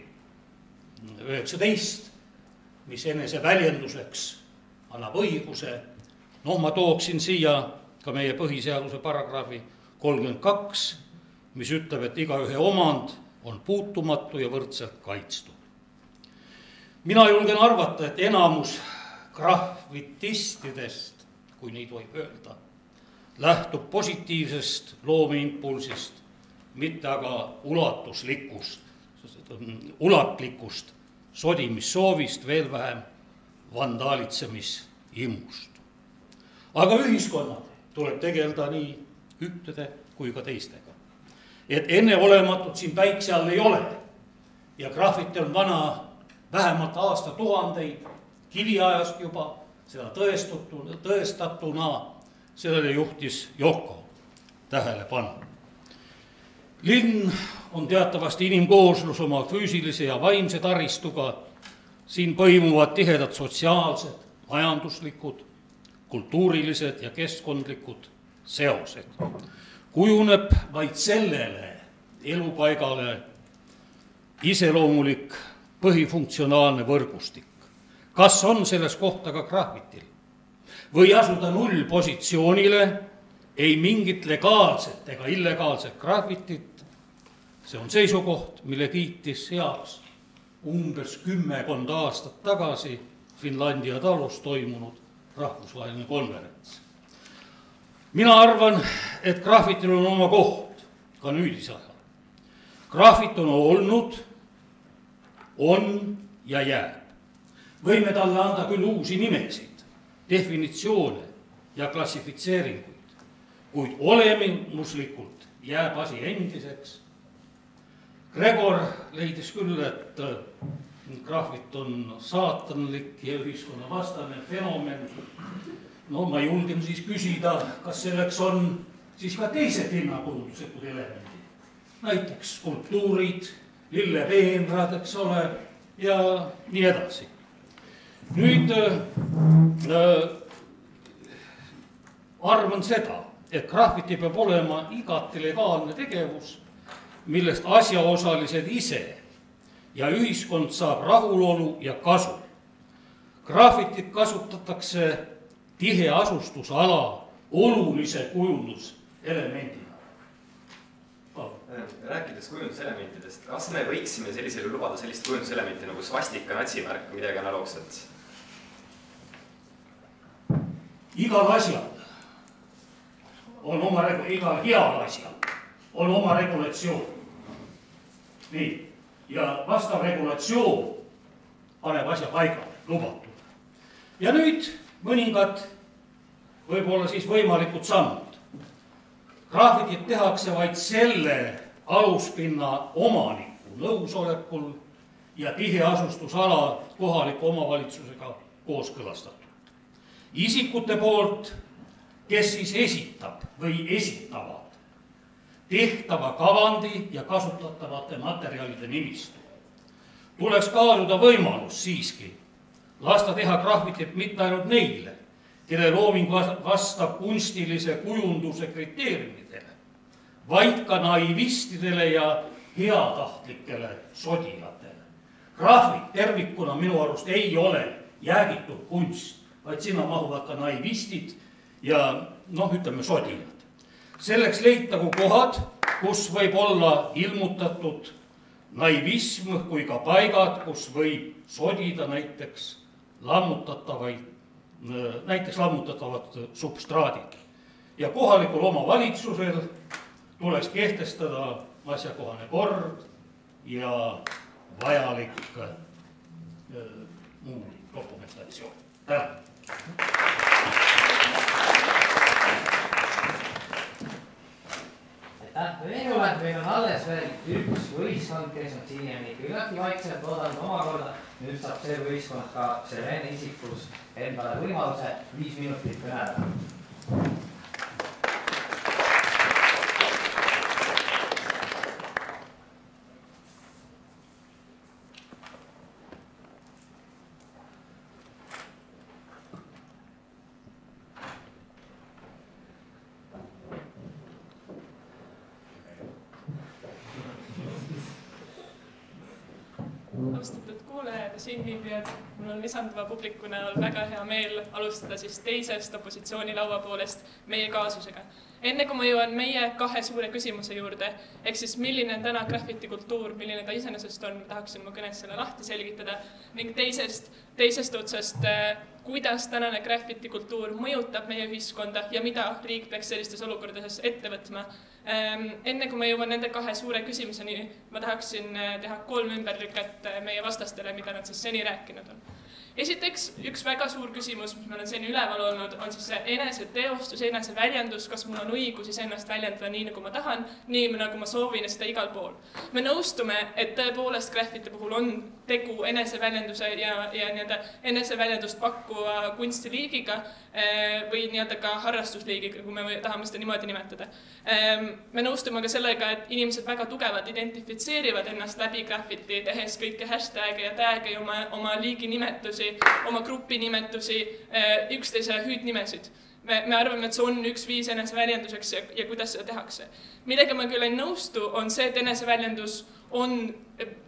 Speaker 9: 19, mis enese väljenduseks annab õiguse. Ma tooksin siia ka meie põhiseaduse paragrahvi 32, mis ütleb, et igaühe omand on puutumatu ja võrdselt kaitstud. Mina julgen arvata, et enamus graffitistidest, kui nii tohib öelda, lähtub positiivsest loomeimpulsist, mitte aga ulatlikust sodimissoovist, veel vähem vandaalitsemishimust. Aga ühiskonnal tuleb tegeleda nii ühtede kui ka teistega. Et enneolematut siin päikse all ei ole ja graffiti on vana vähemalt aastatuhandeid, kiviajast juba, seda tõestatuna, sellele juhtis Joko tähelepanu. Linn on teatavasti inimkooslus oma füüsilise ja vaimse taristuga. Siin põimuvad tihedad sotsiaalsed, majanduslikud, kultuurilised ja keskkondlikud seosed. Kujuneb vaid sellele elupaigale iseloomulik põhifunktsionaalne võrgustik. Kas on selles kohta ka graffitil? Või asuda nullpositsioonile, ei mingit legaalset ega illegaalset graffitit. See on seisukoht, mille kiitis heaks umbes 10 aastat tagasi Finlandia talus toimunud rahvusvaheline konverents. Mina arvan, et graffitil on oma koht ka nüüdisajal. Graffit on olnud, on ja jääb. Võime talle anda küll uusi nimesid, definitsioone ja klassifitseeringuid, kuid olemuslikult jääb asi endiseks. Gregor leidis küll, et graffit on saatanlik ja ühiskonna vastane fenomen. no ma julgen siis küsida, kas selleks on siis ka teised linnakujunduslikud elemendid. Näiteks skulptuurid, lillepeenrad, eks ole, ja nii edasi. Nüüd arvan seda, et graffiti peab olema igati legaalne tegevus, millest asjaosalised ise ja ühiskond saab rahulolu ja kasu. Graffitit kasutatakse tiheasustusala olulise kujunduselemendina.
Speaker 7: Rääkides kujunduselementidest, kas me võiksime sellisel lubada sellist kujunduselementi nagu svastika, natsimärk, midagi analoogset?
Speaker 9: Igal asjal on oma igal heal asjal on oma regulatsioon. Nii, ja vastav regulatsioon paneb asja paigale, lubatud. Ja nüüd mõningad võib-olla siis võimalikud sammud. Graffitit tehakse vaid selle aluspinna omaniku nõusolekul ja tiheasustusala kohaliku omavalitsusega kooskõlastatud. Isikute poolt, kes siis esitab või esitavad tehtava kavandi ja kasutatavate materjalide nimistu. Tuleks kaaluda võimalus siiski lasta teha graffitit mitte ainult neile, kelle looming vastab kunstilise kujunduse kriteeriumidele, vaid ka naivistidele ja heatahtlikele sodijatele. Graffit tervikuna minu arust ei ole jäägitud kunst, vaid sinna mahuvad ka naivistid ja ütleme sodijad. Selleks leitagu kohad, kus võib olla ilmutatud naivism kui ka paigad, kus võib sodida näiteks lammutatavad substraadid. Ja kohalikul omavalitsusel tuleks kehtestada asjakohane kord ja vajalik muu dokumentatsioon. Tänan!
Speaker 4: Minule meil on alles veel üks võistkond, kes on siiani küllaltki vaikselt oodanud omakorda. Nüüd saab see võistkond ka Selene isikus endale võimaluse 5 minutit kõneleda.
Speaker 10: Austatud kuulajad ja siinviibijad, mul on lisanduva publiku näol väga hea meel alustada siis teisest opositsioonilaua poolest meie kaasusega. Enne kui ma jõuan meie 2 suure küsimuse juurde, ehk siis milline on täna graffitikultuur, milline ta iseenesest on, tahaksin ma kõnes selle lahti selgitada, ning teisest otsast, kuidas tänane graffitikultuur mõjutab meie ühiskonda ja mida riik peaks sellistes olukordades ette võtma. Enne kui ma jõuan nende 2 suure küsimuseni, ma tahaksin teha 3 ümberlüket meie vastastele, mida nad siis seni rääkinud on. Esiteks, üks väga suur küsimus, mis meil on seni üleval olnud, on siis see eneseteostus, eneseväljendus, kas mul on õigus ennast väljendada nii, nagu ma tahan, nii, nagu ma soovin ja seda igal pool. Me nõustume, et tõepoolest graffiti puhul on tegu eneseväljenduse ja eneseväljendust pakkuva kunstiliigiga või ka harrastusliigiga, kui me tahame seda niimoodi nimetada. Me nõustume ka sellega, et inimesed väga tugevalt identifitseerivad ennast läbi graffiti, tehes kõike hashtag'e ja tag'e oma liigi nimetusi, oma grupi nimetusi, üksteise hüüdnimesid. Me arvame, et see on üks viis eneseväljenduseks ja kuidas seda tehakse. Millega ma küll ei nõustu, on see, et eneseväljendus on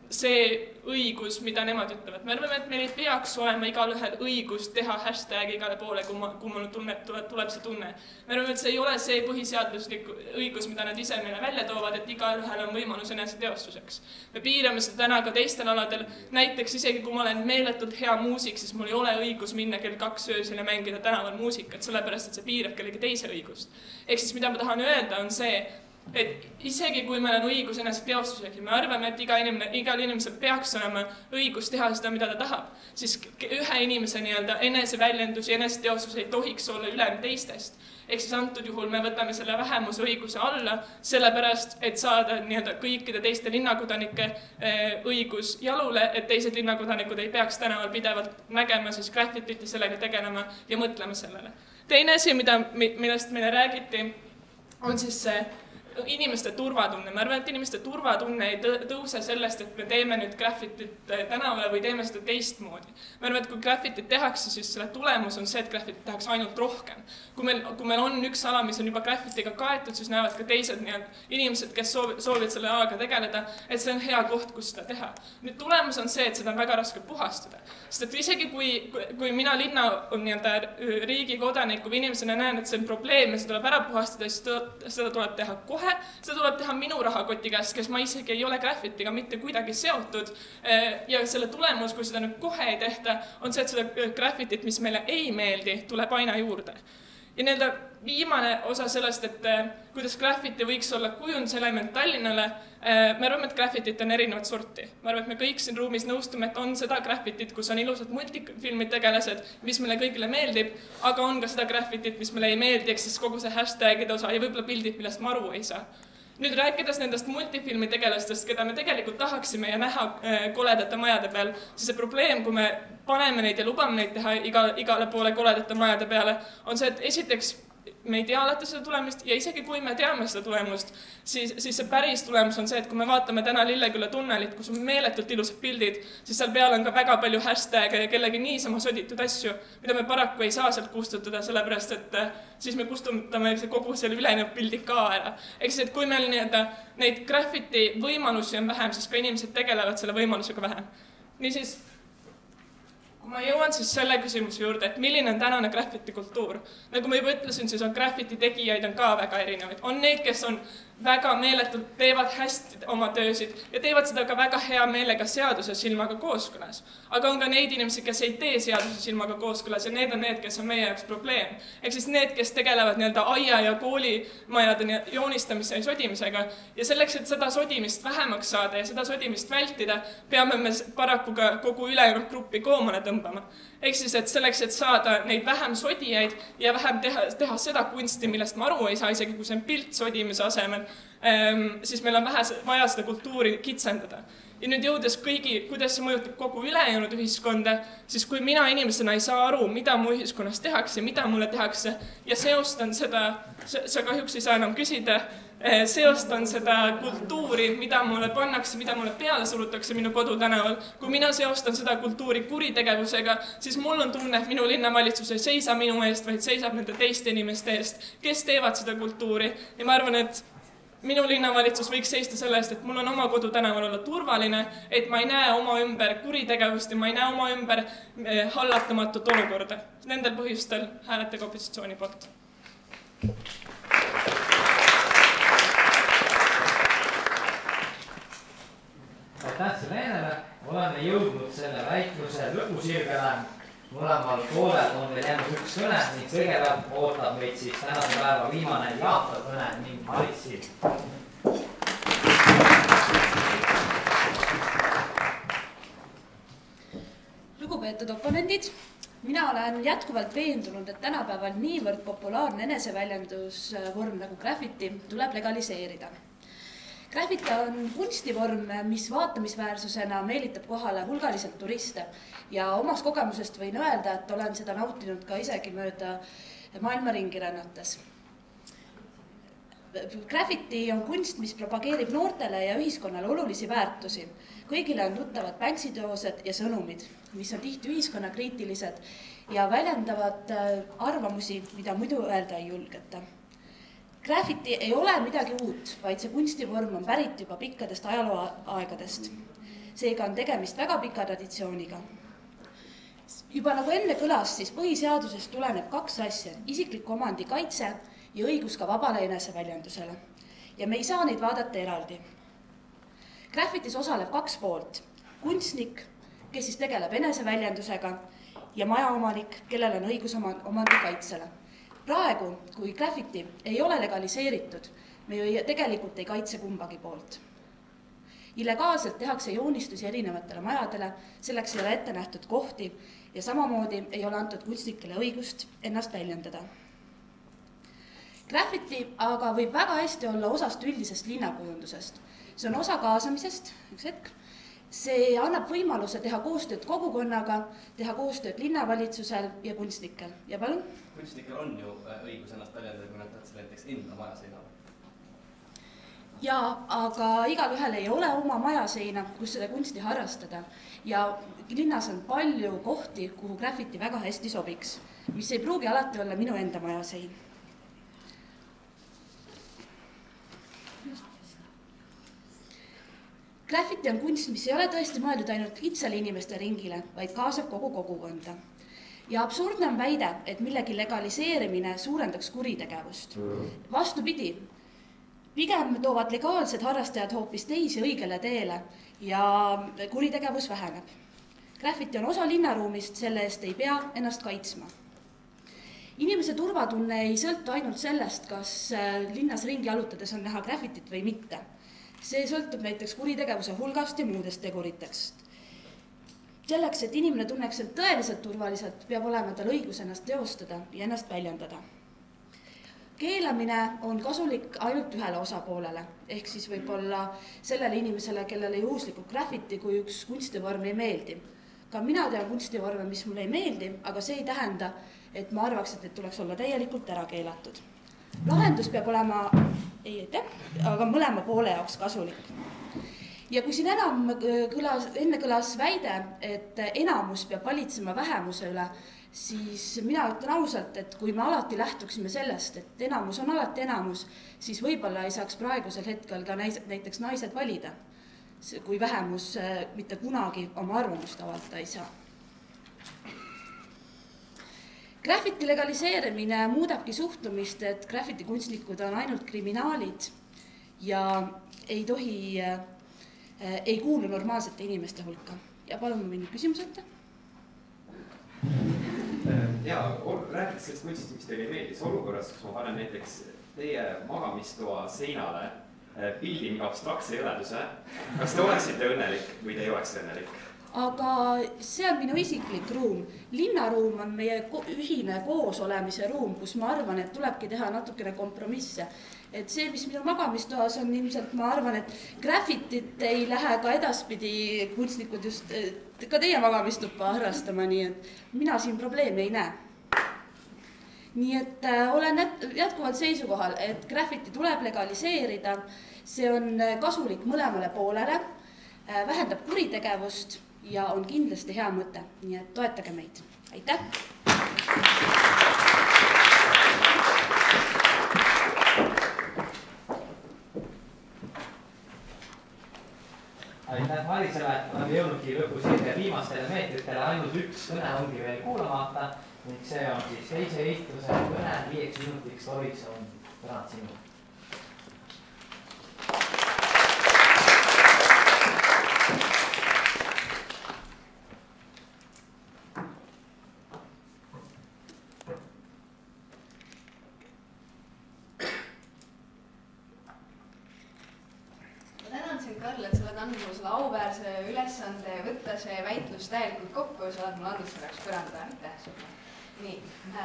Speaker 10: see õigus, mida nemad ütlevad. Me arvame, et meil ei peaks olema igal ühel õigus teha hashtag'i igale poole, kui mul tuleb see tunne. Me arvame, et see ei ole see põhiseaduslik õigus, mida nad ise meile välja toovad, et igal ühel on võimalus eneseteostuseks. Me piirame seda täna ka teistel aladel. Näiteks isegi kui ma olen meeletult hea muusik, siis mul ei ole õigus minna kell 2 öösel ja mängida tänaval muusikat, sellepärast, et see piirab kellegi teise õigust. Ehk siis, mida ma tahan öelda, on see, et isegi kui meil on õigus eneseteostusega, me arvame, et igal inimesel peaks olema õigus teha seda, mida ta tahab, siis ühe inimese eneseväljendus ja eneseteostus ei tohiks olla ülem teistest. Ehk siis antud juhul me võtame selle vähemuse õiguse alla, sellepärast, et saada kõikide teiste linnakodanike õigus jalule, et teised linnakodanikud ei peaks tänaval pidevalt nägema siis graffitit ja sellega tegelema ja mõtlema sellele. Teine asi, millest meile räägiti, on siis see inimeste turvatunne. Ma arvan, et inimeste turvatunne ei tõuse sellest, et me teeme nüüd graffitit tänavale või teeme seda teistmoodi. Ma arvan, et kui graffitit tehakse, siis selle tulemus on see, et graffitit tehakse ainult rohkem. Kui meil on üks ala, mis on juba graffitiga kaetud, siis näevad ka teised inimesed, kes soovivad selle alaga tegeleda, et see on hea koht, kus seda teha. Nüüd tulemus on see, et seda on väga raske puhastada. Sest et isegi kui mina linna riigi kodaniku või inimesena näen, et see on probleem ja see tuleb ära puhastada, siis seda tuleb teha kohe. Seda tuleb teha minu rahakoti käest, kes ma isegi ei ole graffitiga mitte kuidagi seotud. Ja selle tulemus, kui seda nüüd kohe ei tehta, on see, et seda graffitit, mis meile ei meeldi, tuleb aina juurde. Ja viimane osa sellest, et kuidas graffiti võiks olla kujunduselement Tallinnale, me arvame, et graffitit on erinevat sorti. Ma arvame, et me kõik siin ruumis nõustume, et on seda graffitit, kus on ilusad multifilmid tegelased, mis meile kõigile meeldib, aga on ka seda graffitit, mis meile ei meeldi, eks siis kogu see hashtagide osa ja võib-olla pildid, millest ma aru ei saa. Nüüd rääkides nendest multifilmi tegelastest, keda me tegelikult tahaksime ja näha koledate majade peal, siis see probleem, kui me paneme neid ja lubame neid teha igale poole koledate majade peale, on see, et esiteks me ei tea alati seda tulemust ja isegi kui me teame seda tulemust, siis see päris tulemus on see, et kui me vaatame täna Lilleküla tunnelit, kus on meeletult ilusad pildid, siis seal peal on ka väga palju hashtag'e ja kellegi niisama soditud asju, mida me paraku ei saa sealt kustutada, sellepärast et siis me kustutame kogu selle ülejäänud pildi ka ära. Ehk siis, et kui meil neid graffiti võimalusi on vähem, siis ka inimesed tegelevad selle võimalusega vähem. Niisiis, kui ma jõuan siis selle küsimuse juurde, et milline on tänane graffiti kultuur. Nagu ma juba ütlesin, siis on graffiti tegijaid on ka väga erinevaid. On neid, kes on väga meeletult, teevad hästi oma töösid ja teevad seda ka väga hea meelega seaduse silmaga kooskõlas. Aga on ka neid inimesi, kes ei tee seaduse silmaga kooskõlas ja need on need, kes on meie jaoks probleem. Ehk siis need, kes tegelevad aia ja koolimajade joonistamise ja sodimisega. Ja selleks, et seda sodimist vähemaks saada ja seda sodimist vältida, peame me paraku ka kogu ülejäänud gruppi koomale tõmbama. Ehk siis, et selleks, et saada neid vähem sodijaid ja vähem teha seda kunsti, millest ma aru ei saa, isegi kui see on pilt sodimise asemel, siis meil on vaja seda kultuuri kitsendada. Ja nüüd jõudes kuidas see mõjutab kogu ülejäänud ühiskonda, siis kui mina inimesena ei saa aru, mida mu ühiskonnas tehakse, mida mulle tehakse ja seostan seda, sa kahjuks ei saa enam küsida, seostan seda kultuuri, mida mulle pannakse, mida mulle peale surutakse minu kodutänaval. Kui mina seostan seda kultuuri kuritegevusega, siis mul on tunne, et minu linnavalitsus ei seisa minu eest, vaid seisab nende teiste inimeste eest, kes teevad seda kultuuri. Ja ma arvan, et minu linnavalitsus võiks seista selle eest, et mul on oma kodutänaval olla turvaline, et ma ei näe oma ümber kuritegevust ja ma ei näe oma ümber hallatamatut olukorda. Nendel põhjustel hääletage opositsiooni poolt.
Speaker 4: Aitäh selle ennele, oleme jõudnud selle väitluse lõpusirgele. Mõlemal poolel on veel jäänud üks kõne ning kõigepealt ootab meid siis tänase päeva viimane Jaata kõne ning Maritsi.
Speaker 11: Lugupeetud oponendid, mina olen jätkuvalt veendunud, et tänapäeval niivõrd populaarne eneseväljendusvorm nagu graffiti tuleb legaliseerida. Graffiti on kunstivorm, mis vaatamisväärsusena meelitab kohale hulgaliselt turiste ja omast kogemusest võin öelda, et olen seda nautinud ka isegi mööda maailma ringi rännates. Graffiti on kunst, mis propageerib noortele ja ühiskonnale olulisi väärtusi. Kõigile on tuttavad pänksiteosed ja sõnumid, mis on tihti ühiskonnakriitilised ja väljendavad arvamusi, mida muidu öelda ei julgeta. Graffiti ei ole midagi uut, vaid see kunstivorm on pärit juba pikkadest ajalooaegadest. Seega on tegemist väga pika traditsiooniga. Juba nagu enne kõlas, siis põhiseadusest tuleneb kaks asja, isikliku omandi kaitse ja õigus ka vabale eneseväljendusele. Ja me ei saa neid vaadata eraldi. Graffitis osaleb kaks poolt. Kunstnik, kes siis tegeleb eneseväljendusega ja majaomanik, kellel on õigus omandi kaitsele. Praegu, kui graffiti ei ole legaliseeritud, me ju tegelikult ei kaitse kumbagi poolt. Illegaalselt tehakse joonistusi erinevatele majadele, selleks ei ole ette nähtud kohti ja samamoodi ei ole antud kunstnikele õigust ennast väljendada. Graffiti aga võib väga hästi olla osast üldisest linnakujundusest. See on osa kaasamisest, üks hetk, see annab võimaluse teha koostööd kogukonnaga, teha koostööd linnavalitsusel ja kunstnikel. Ja palun?
Speaker 6: Kunstnikel on ju õigus ennast väljendada, kui nad tahtsid näiteks enda majaseina.
Speaker 11: Jaa, aga igalühel ei ole oma majaseina, kus seda kunsti harrastada. Ja linnas on palju kohti, kuhu graffiti väga hästi sobiks, mis ei pruugi alati olla minu enda majasein. Graffiti on kunst, mis ei ole tõesti mõeldud ainult kitsale inimeste ringile, vaid kaasab kogu kogukonda. Ja absurdne on väide, et millegi legaliseerimine suurendaks kuritegevust. Vastupidi, pigem toovad legaalsed harrastajad hoopis teisi õigele teele ja kuritegevus väheneb. Graffiti on osa linnaruumist, selle eest ei pea ennast kaitsma. Inimese turvatunne ei sõltu ainult sellest, kas linnas ringi jalutades on näha graffitit või mitte. See sõltub näiteks kuritegevuse hulgast ja muudest teguritest. Selleks, et inimene tunneks end tõeliselt turvaliselt, peab olema tal õigus ennast teostada ja ennast väljendada. Keelamine on kasulik ainult ühele osapoolele, ehk siis võib-olla sellele inimesele, kellele juhuslikult graffiti kui üks kunstivorm ei meeldi. Ka mina tean kunstivorme, mis mulle ei meeldi, aga see ei tähenda, et ma arvaks, et need tuleks olla täielikult ära keelatud. Lahendus peab olema, aga mõlema poole jaoks kasulik. Ja kui siin enne kõlas väide, et enamus peab valitsema vähemuse üle, siis mina ütlen ausalt, et kui me alati lähtuksime sellest, et enamus on alati enamus, siis võib-olla ei saaks praegusel hetkel ka näiteks naised valida, kui vähemus mitte kunagi oma arvamust avaldada ei saa. Graffiti legaliseerimine muudabki suhtumist, et graffiti kunstnikud on ainult kriminaalid ja ei kuulu normaalsete inimeste hulka. Ja palun mingi küsimus ette.
Speaker 7: Ja, rääkides sellest kunstist, mis teile ei meeldis olukorras, kus ma panen näiteks teie magamistoa seinale pildi mingi abstraktse jõleduse. Kas te oleksite õnnelik või te ei oleks õnnelik?
Speaker 11: Aga see on minu isiklik ruum. Linnaruum on meie ühine koosolemise ruum, kus ma arvan, et tulebki teha natukene kompromisse. Et see, mis minu magamistoas on ilmselt, ma arvan, et graffitit ei lähe ka edaspidi kunstnikud just ka teie magamistuppa harrastama, nii et mina siin probleemi ei näe. Nii et olen jätkuvalt seisukohal, et graffiti tuleb legaliseerida, see on kasulik mõlemale poolele, vähendab kuritegevust ja on kindlasti hea mõte, nii et toetage meid. Aitäh!
Speaker 4: Aitäh Marisele, oleme jõudnudki lõpus viimastele meetritele, ainult üks kõne ongi veel kuulamata ning see on siis teise eestluse kõne 5 minutiks tohiks on tänad sinu.
Speaker 12: Auväärse ülesande võtta see väitlus täielikult kokku ja sa oled mulle andnud selleks põranda. Aitäh. Nii,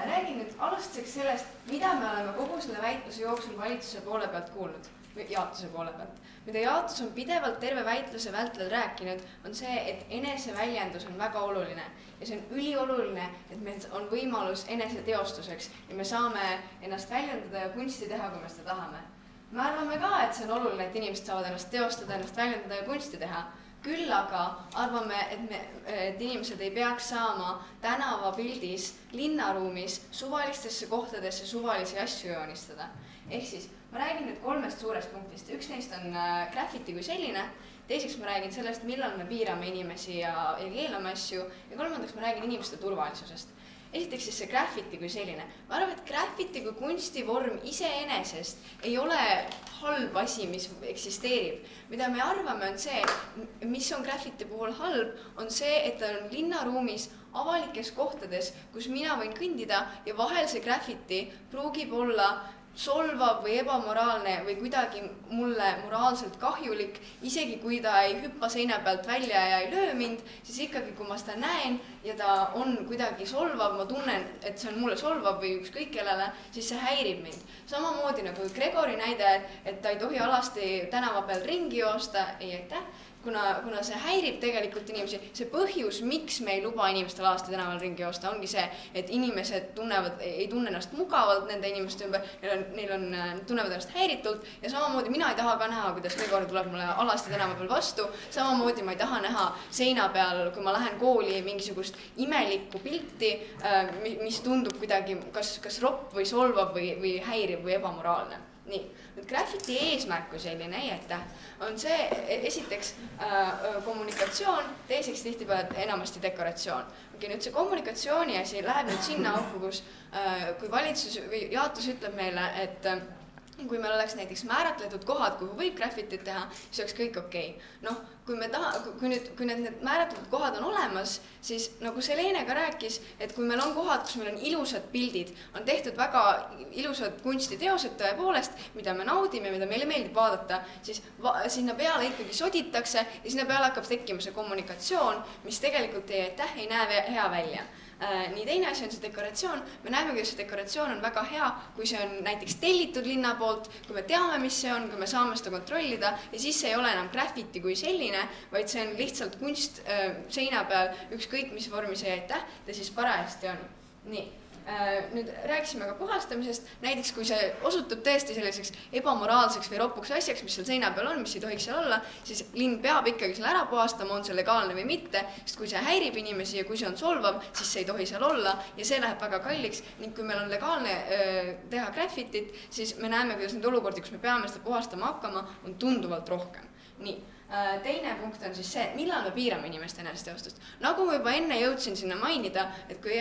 Speaker 12: räägin nüüd alustuseks sellest, mida me oleme kogu selle väitluse jooksul valitsuse poole pealt kuulnud, või jaotuse poole pealt. Mida jaotus on pidevalt terve väitluse vältel rääkinud, on see, et eneseväljendus on väga oluline. Ja see on ülioluline, et meil on võimalus eneseteostuseks ja me saame ennast väljendada ja kunsti teha, kui me seda tahame. Me arvame ka, et see on oluline, et inimesed saavad ennast teostada, ennast väljendada ja kunsti teha. Küll aga arvame, et inimesed ei peaks saama tänavapildis, linnaruumis, suvalistesse kohtadesse suvalisi asju joonistada. Ehk siis, ma räägin nüüd 3 suurest punktist. Üks neist on graffiti kui selline, teiseks ma räägin sellest, millal me piirame inimesi ja keelame asju ja kolmandaks ma räägin inimeste turvalisusest. Esiteks siis see graffiti kui selline. Ma arvan, et graffiti kui kunstivorm iseenesest ei ole halb asi, mis eksisteerib. Mida me arvame on see, mis on graffiti puhul halb, on see, et ta on linnaruumis avalikes kohtades, kus mina võin kõndida ja vahel see graffiti pruugib olla solvav või ebamoraalne või kuidagi mulle moraalselt kahjulik, isegi kui ta ei hüppa seina pealt välja ja ei löö mind, siis ikkagi, kui ma seda näen ja ta on kuidagi solvav, ma tunnen, et see on mulle solvav või ükskõik kellele, siis see häirib mind. Samamoodi nagu Gregori näide, et ta ei tohi alasti tänava peal ringi joosta, ei aitäh, kuna see häirib tegelikult inimesi, see põhjus, miks me ei luba inimestel Alasti tänaval ringi joosta, ongi see, et inimesed ei tunne ennast mugavalt nende inimeste ümber, tunnevad ennast häiritult ja samamoodi mina ei taha ka näha, kuidas Gregor tuleb mulle Alasti tänava peal vastu, samamoodi ma ei taha näha seina peal, kui ma lähen kooli, mingisugust imelikku pilti, mis tundub kuidagi kas ropp või solvab või häirib või ebamoraalne. Nii, nüüd graffiti eesmärk kui selline, on see esiteks kommunikatsioon, teiseks tihtipeale enamasti dekoratsioon. Nüüd see kommunikatsiooni asi läheb nüüd sinna auku, kui valitsus või jaotus ütleb meile, et kui meil oleks näiteks määratletud kohad, kuhu võib graffitit teha, siis oleks kõik okei. Noh, kui need määratletud kohad on olemas, siis nagu Selene ka rääkis, et kui meil on kohad, kus meil on ilusad pildid, on tehtud väga ilusad kunstiteosed tõepoolest, mida me naudime, mida meile meeldib vaadata, siis sinna peale ikkagi soditakse ja sinna peale hakkab tekkima see kommunikatsioon, mis tegelikult ei näe hea välja. Nii teine asi on see dekoratsioon. Me näeme, kuidas see dekoratsioon on väga hea, kui see on näiteks tellitud linna poolt, kui me teame, mis see on, kui me saame seda kontrollida ja siis see ei ole enam graffiti kui selline, vaid see on lihtsalt kunst seina peal, ükskõik mis vormi see ta siis parajasti on. Nii. Nüüd rääkisime ka puhastamisest, näiteks kui see osutub tõesti selliseks ebamoraalseks või ropuks asjaks, mis seal seina peal on, mis ei tohiks seal olla, siis linn peab ikkagi selle ära puhastama, on see legaalne või mitte, sest kui see häirib inimesi ja kui see on solvav, siis see ei tohi seal olla ja see läheb väga kalliks ning kui meil on legaalne teha graffitit, siis me näeme, kuidas need olukordi, kus me peame seda puhastama hakkama, on tunduvalt rohkem. Nii. Teine punkt on siis see, millal me piirame inimeste eneseteostust. Nagu ma juba enne jõudsin sinna mainida, et kui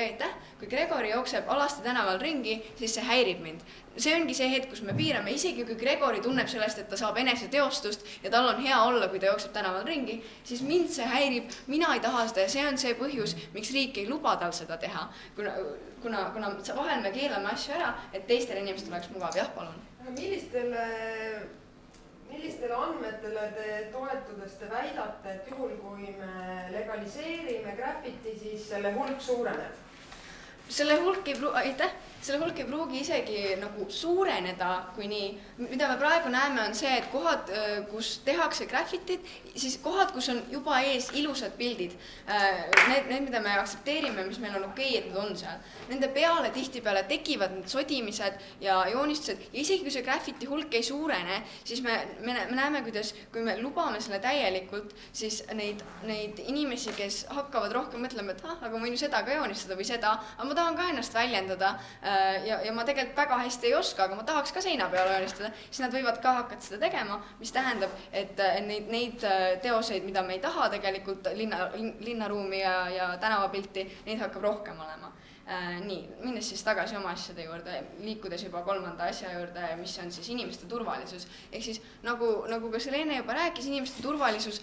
Speaker 12: Gregori jookseb Alasti tänaval ringi, siis see häirib mind. See ongi see hetk, kus me piirame, isegi kui Gregori tunneb sellest, et ta saab eneseteostust ja tal on hea olla, kui ta jookseb tänaval ringi, siis mind see häirib, mina ei taha seda ja see on see põhjus, miks riik ei luba tal seda teha. Kuna vahel me keelame asju ära, et teistel inimestel oleks mugav. Jah, palun.
Speaker 5: Millistele andmetele te toetudes te väidate, et juhul kui me legaliseerime graffiti, siis selle hulk suureneb?
Speaker 12: Selle hulk ei pruugi isegi nagu suureneda, kui nii. Mida me praegu näeme on see, et kohad, kus tehakse graffitit, siis kohad, kus on juba ees ilusad pildid, need, mida me aktsepteerime, mis meil on okei, et need on seal. Nende peale tihtipeale tekivad need sodimised ja joonistused ja isegi kui see graffiti hulk ei suurene, siis me näeme, kuidas kui me lubame selle täielikult, siis neid inimesi, kes hakkavad rohkem mõtlema, et aga ma võin ju seda ka joonistada või seda, aga ma tahan ka ennast väljendada ja ma tegelikult väga hästi ei oska, aga ma tahaks ka seina peale joonistada, siis nad võivad ka hakata seda tegema, mis tähendab, et neid teoseid, mida me ei taha tegelikult linnaruumi ja tänavapilti, neid hakkab rohkem olema. Nii, minnes siis tagasi oma asjade juurde, liikudes juba kolmanda asja juurde, mis on siis inimeste turvalisus. Ehk siis, nagu ka Selene juba rääkis, inimeste turvalisus,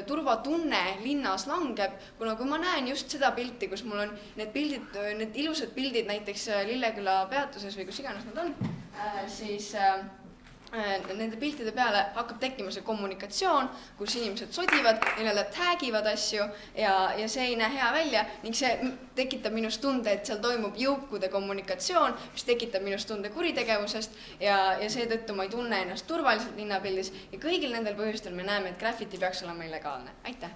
Speaker 12: turvatunne linnas langeb, kuna kui ma näen just seda pilti, kus mul on need ilusad pildid näiteks Lilleküla peatuses või kus iganes nad on, siis nende piltide peale hakkab tekkima see kommunikatsioon, kus inimesed sodivad, neile taggivad asju ja see ei näe hea välja ning see tekitab minust tunde, et seal toimub jõukude kommunikatsioon, mis tekitab minust tunde kuritegevusest ja seetõttu ma ei tunne ennast turvaliselt linnapildis ja kõigil nendel põhjustel me näeme, et graffiti peaks olema illegaalne. Aitäh!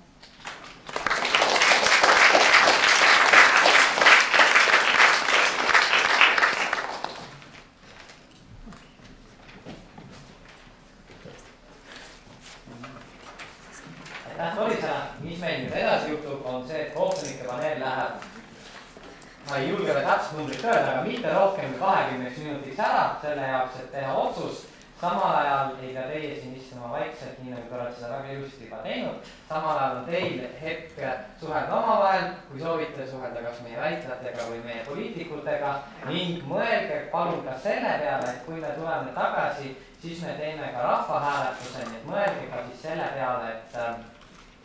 Speaker 4: Mis meil nüüd edasi juhtub, on see, et kohtunike paneel läheb, ma ei julge veel täpselt numbrit öelda, aga mitte rohkem kui 20 minutiks ära selle jaoks, et teha otsus. Samal ajal ei pea teie siin istuma vaikselt, nii nagu te olete seda väga ilusti juba teinud. Samal ajal on teil hetk suhelda omavahel, kui soovite suhelda kas meie väitlejatega või meie poliitikutega ning mõelge palun ka selle peale, et kui me tuleme tagasi, siis me teeme ka rahvahääletuse, nii et mõelge ka siis selle peale, et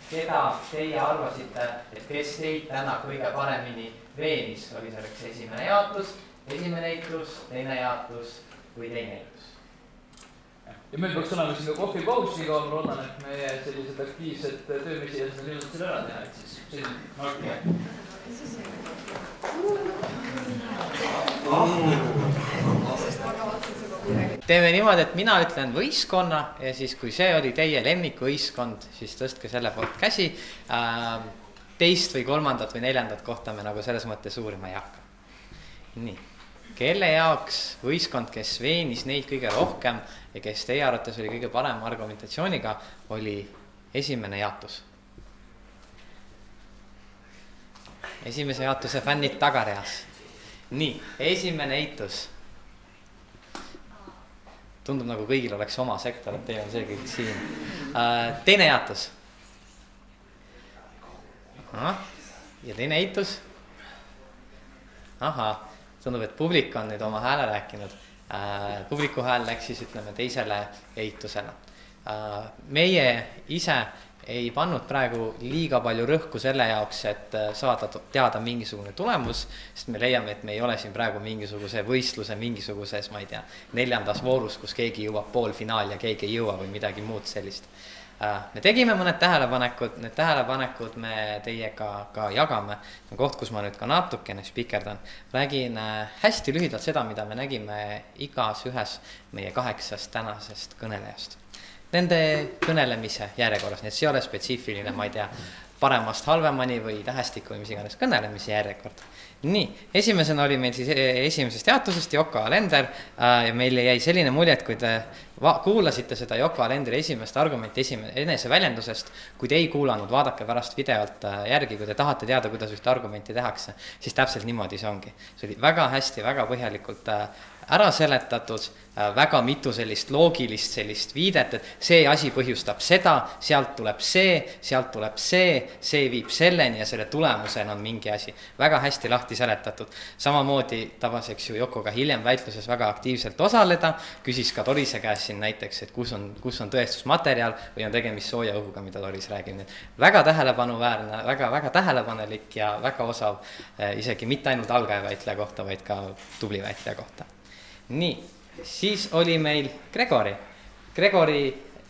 Speaker 4: keda teie arvasite, et kes teid täna kõige paremini veenis, oli selleks esimene jaotus, esimene heitlus, teine jaotus või teine heitlus.
Speaker 13: Ja meil peaks olema siin ka kohvipausiga, ma loodan, et meie sellised aktiivsed töömesi ja seda minut selle ära teha, et siis selline mark.
Speaker 4: teeme niimoodi, et mina ütlen võistkonna ja siis kui see oli teie lemmikvõistkond, siis tõstke selle poolt käsi. Teist või kolmandat või neljandat kohta me nagu selles mõttes uurima ei hakka. Nii, kelle jaoks võistkond, kes veenis neid kõige rohkem ja kes teie arvates oli kõige parem argumentatsiooniga, oli esimene jaotus? Esimese jaotuse fännid tagareas. Nii, esimene eitus. Tundub nagu kõigil oleks oma sektor, et teil on see kõik siin. Teine jaotus. Ja teine eitus. Tundub, et publik on nüüd oma hääle rääkinud. Publiku hääl läks siis ütleme teisele eitusele. Meie ise ei pannud praegu liiga palju rõhku selle jaoks, et saada teada mingisugune tulemus, sest me leiame, et me ei ole siin praegu mingisuguse võistluse mingisuguses, ma ei tea, 4. voorus, kus keegi jõuab poolfinaal ja keegi ei jõua või midagi muud sellist. Me tegime mõned tähelepanekud, need tähelepanekud me teiega ka jagame. Koht, kus ma nüüd ka natukene spikerdan, räägin hästi lühidalt seda, mida me nägime igas ühes meie 8 tänasest kõnelejast. Nende kõnelemise järjekorras, nii et see ei ole spetsiifiline, ma ei tea, paremast halvemani või tähestiku või mis iganes kõnelemise järjekord. Nii, esimesena oli meil siis esimesest jaotusest Yoko Alender ja meile jäi selline mulje, et kui te kuulasite seda Yoko Alenderi esimest argumenti eneseväljendusest, kui te ei kuulanud, vaadake pärast videolt järgi, kui te tahate teada, kuidas ühte argumenti tehakse, siis täpselt niimoodi see ongi. See oli väga hästi, väga põhjalikult ära seletatud, väga mitu sellist loogilist sellist viidet, et see asi põhjustab seda, sealt tuleb see viib selleni ja selle tulemusena on mingi asi. Väga hästi lahti seletatud. Samamoodi tabas, eks ju, Yoko ka hiljem väitluses väga aktiivselt osaleda, küsis ka Torise käest siin näiteks, et kus on tõestusmaterjal või on tegemist sooja õhuga, mida Toris räägib. Väga tähelepanuväärne, väga tähelepanelik ja väga osav isegi mitte ainult algaja väitleja kohta, vaid ka tubli väitleja kohta. Nii, siis oli meil Gregori. Gregori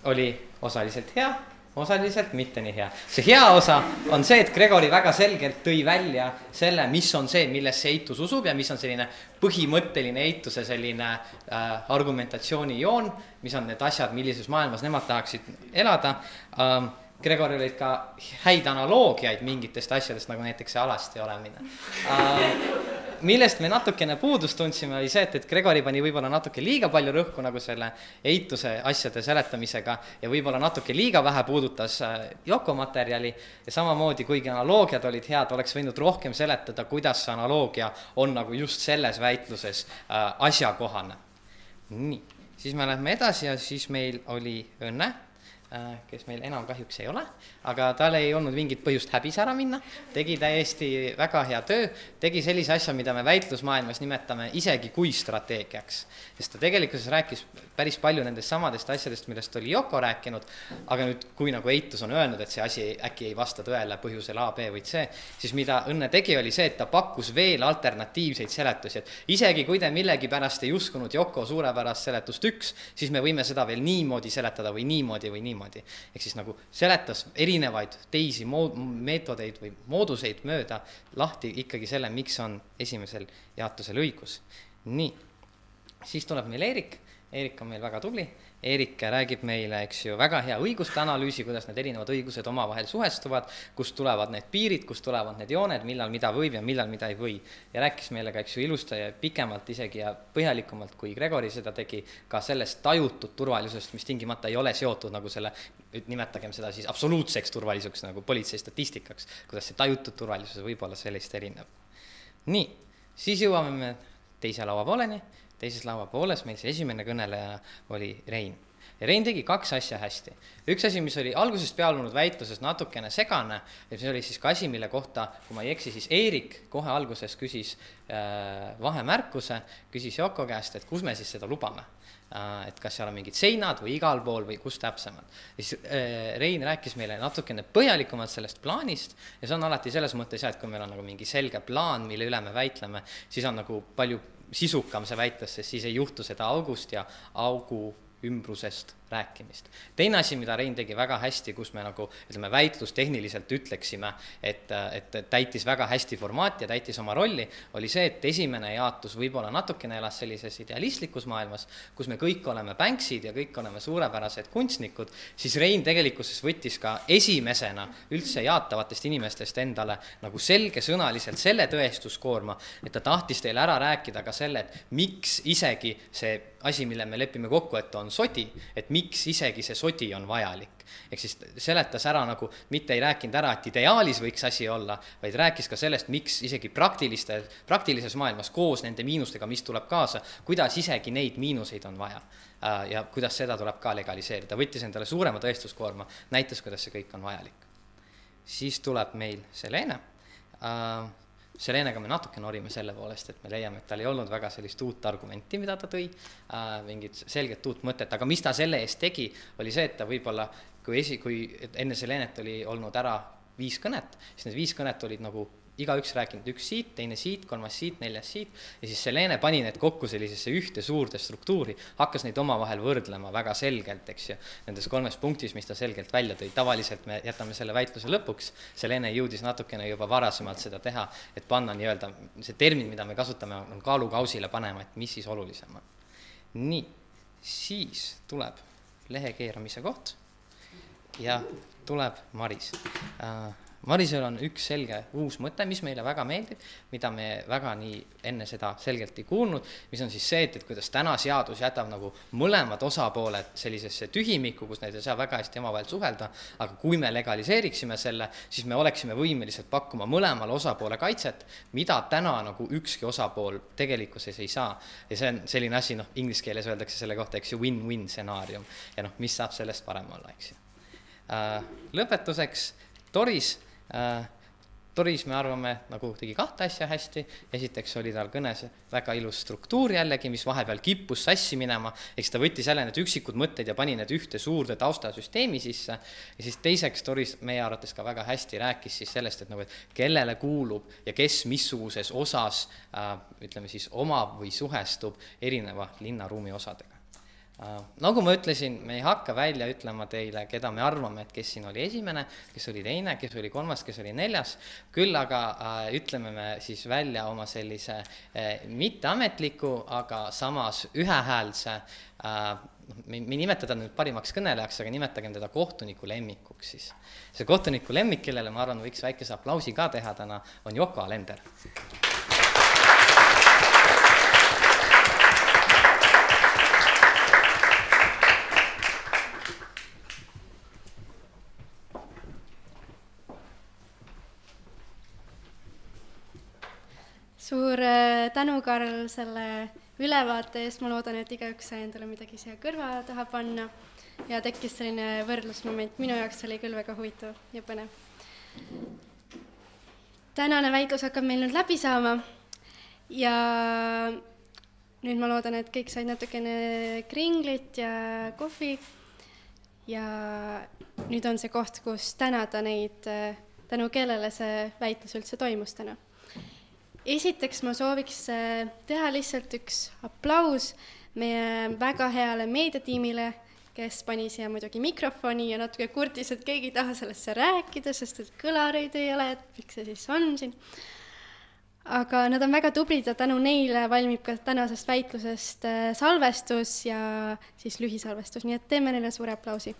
Speaker 4: oli osaliselt hea, osaliselt mitte nii hea. See hea osa on see, et Gregori väga selgelt tõi välja selle, mis on see, milles see eitus usub ja mis on selline põhimõtteline eituse selline argumentatsiooni joon, mis on need asjad, millises maailmas nemad tahaksid elada. Gregori olid ka häid analoogiaid mingitest asjadest, nagu näiteks see alasti olemine. Millest me natukene puudust tundsime, oli see, et Gregori pani võib-olla natuke liiga palju rõhku nagu selle eituse asjade seletamisega ja võib-olla natuke liiga vähe puudutas Yoko materjali ja samamoodi, kuigi analoogiad olid head, oleks võinud rohkem seletada, kuidas see analoogia on nagu just selles väitluses asjakohane. Nii, siis me lähme edasi ja siis meil oli Õnne, kes meil enam kahjuks ei ole, aga tal ei olnud mingit põhjust häbis ära minna, tegi täiesti väga hea töö, tegi sellise asja, mida me väitlusmaailmas nimetame isegi kui strateegiaks, sest ta tegelikkuses rääkis päris palju nendest samadest asjadest, millest oli Yoko rääkinud, aga nüüd, kui nagu eitus on öelnud, et see asi äkki ei vasta tõele põhjusel A, B või C, siis mida Õnne tegi, oli see, et ta pakkus veel alternatiivseid seletusi, et isegi kui te millegi pärast ei uskunud Yoko suurepärast seletust 1, siis me võime seda veel niimoodi seletada või niimoodi või niimoodi. Ehk siis nagu seletas erinevaid teisi meetodeid või mooduseid mööda lahti ikkagi selle, miks on esimesel jaotusel õigus. Nii, siis tuleb meil Eerik. Eerik on meil väga tubli. Eerik räägib meile, eks ju, väga hea õiguste analüüsi, kuidas need erinevad õigused omavahel suhestuvad, kust tulevad need piirid, kust tulevad need jooned, millal mida võib ja millal mida ei või. Ja rääkis meile ka, eks ju, ilusta ja pikemalt isegi ja põhjalikumalt, kui Gregori seda tegi, ka sellest tajutud turvalisusest, mis tingimata ei ole seotud nagu selle, nimetagem seda siis absoluutseks turvalisuseks nagu politsei statistikaks, kuidas see tajutud turvalisus võib olla sellist erinev. Nii, siis jõuame me teise laua pooleni. Teises laua pooles meil see esimene kõneleja oli Rein. Ja Rein tegi 2 asja hästi. Üks asi, mis oli algusest peale olnud väitluses natukene segane, ja see oli siis ka asi, mille kohta, kui ma ei eksi, siis Eerik kohe alguses küsis vahemärkuse, küsis Yoko käest, et kus me siis seda lubame. Et kas seal on mingid seinad või igal pool või kus täpsemalt. Rein rääkis meile natukene põhjalikumalt sellest plaanist ja see on alati selles mõttes, et kui meil on nagu mingi selge plaan, mille üle me väitleme, siis on nagu palju sisukam see väitles, sest siis ei juhtu seda august ja augu
Speaker 14: ümbrusest rääkimist. Teine asi, mida Rein tegi väga hästi, kus me nagu, ütleme, väitlustehniliselt ütleksime, et täitis väga hästi formaati ja täitis oma rolli, oli see, et esimene jaotus võib-olla natukene elas sellises idealistlikus maailmas, kus me kõik oleme Banksid ja kõik oleme suurepärased kunstnikud, siis Rein tegelikkuses võttis ka esimesena üldse jaatavatest inimestest endale nagu selgesõnaliselt selle tõestuskoorma, et ta tahtis teile ära rääkida ka selle, et miks isegi see asi, mille me lepime kokku, et on sodi, et miks isegi see sodi on vajalik. Ehk siis seletas ära nagu, mitte ei rääkinud ära, et ideaalis võiks asi olla, vaid rääkis ka sellest, miks isegi praktilises maailmas koos nende miinustega, mis tuleb kaasa, kuidas isegi neid miinuseid on vaja ja kuidas seda tuleb ka legaliseerida. Võttis endale suurema tõestuskoorma, näitas, kuidas see kõik on vajalik. Siis tuleb meil Selene. Selenega me natuke norime selle poolest, et me leiame, et tal ei olnud väga sellist uut argumenti, mida ta tõi, mingit selget uut mõtet, aga mis ta selle eest tegi, oli see, et ta võib-olla, kui enne Selenet oli olnud ära 5 kõnet, siis need 5 kõnet olid nagu igaüks rääkinud üks siit, teine siit, 3 siit, 4 siit ja siis Selene pani need kokku sellisesse ühte suurde struktuuri, hakkas neid omavahel võrdlema väga selgelt, eks ju, nendes 3 punktis, mis ta selgelt välja tõi. Tavaliselt me jätame selle väitluse lõpuks, Selene jõudis natukene juba varasemalt seda teha, et panna nii-öelda see termin, mida me kasutame, on kaalukausile panema, et mis siis olulisem on. Nii, siis tuleb lehe keeramise koht ja tuleb Maris. Marisel on üks selge uus mõte, mis meile väga meeldib, mida me väga nii enne seda selgelt ei kuulnud, mis on siis see, et kuidas täna seadus jätab nagu mõlemad osapooled sellisesse tühimikku, kus neid ei saa väga hästi omavahel suhelda, aga kui me legaliseeriksime selle, siis me oleksime võimelised pakkuma mõlemale osapoole kaitset, mida täna nagu ükski osapool tegelikkuses ei saa. Ja see on selline asi, inglise keeles öeldakse selle kohta, eks ju, win-win stsenaarium ja mis saab sellest parem olla, eks ju. Lõpetuseks Toris me arvame, nagu tegi 2 asja hästi. Esiteks oli tal kõnes väga ilus struktuur jällegi, mis vahepeal kippus sassi minema, eks ta võttis jälle need üksikud mõtted ja pani need ühte suurde taustasüsteemi sisse. Ja siis teiseks Toris meie arvates ka väga hästi rääkis siis sellest, et, nagu, et kellele kuulub ja kes missuguses osas, ütleme siis, omab või suhestub erineva linnaruumi osadega. Nagu ma ütlesin, me ei hakka välja ütlema teile, keda me arvame, et kes siin oli esimene, kes oli teine, kes oli 3, kes oli 4. Küll aga ütleme me siis välja oma sellise mitteametliku, aga samas ühehäälse, me nimetada nüüd parimaks kõnelejaks, aga nimetagem teda kohtuniku lemmikuks siis. See kohtuniku lemmik, kellele ma arvan, võiks väikese aplausi ka teha täna, on Yoko Alender.
Speaker 1: Suur tänu, Karl, selle ülevaate eest. Ma loodan, et igaüks sai endale midagi siia kõrva taha panna ja tekkis selline võrdlusmoment. Minu jaoks oli küll väga huvitav ja põnev. Tänane väitlus hakkab meil nüüd läbi saama ja nüüd ma loodan, et kõik said natukene kringlit ja kohvi ja nüüd on see koht, kus tänada neid, tänu kellele see väitlus üldse toimus täna. Esiteks ma sooviks teha lihtsalt üks aplaus meie väga heale meediatiimile, kes pani siia muidugi mikrofoni ja natuke kurtis, et keegi ei taha sellesse rääkida, sest et kõlareid ei ole, et miks see siis on siin. Aga nad on väga tublid ja tänu neile valmib ka tänasest väitlusest salvestus ja siis lühisalvestus, nii et teeme neile suure aplausi.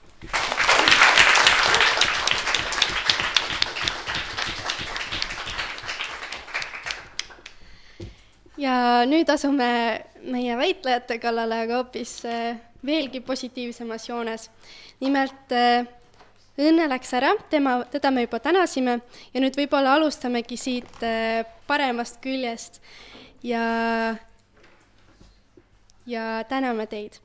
Speaker 1: Ja nüüd asume meie väitlejate kallale, aga hoopis veelgi positiivsemas joones. Nimelt Õnne läks ära, teda me juba tänasime ja nüüd võib-olla alustamegi siit paremast küljest ja täname teid.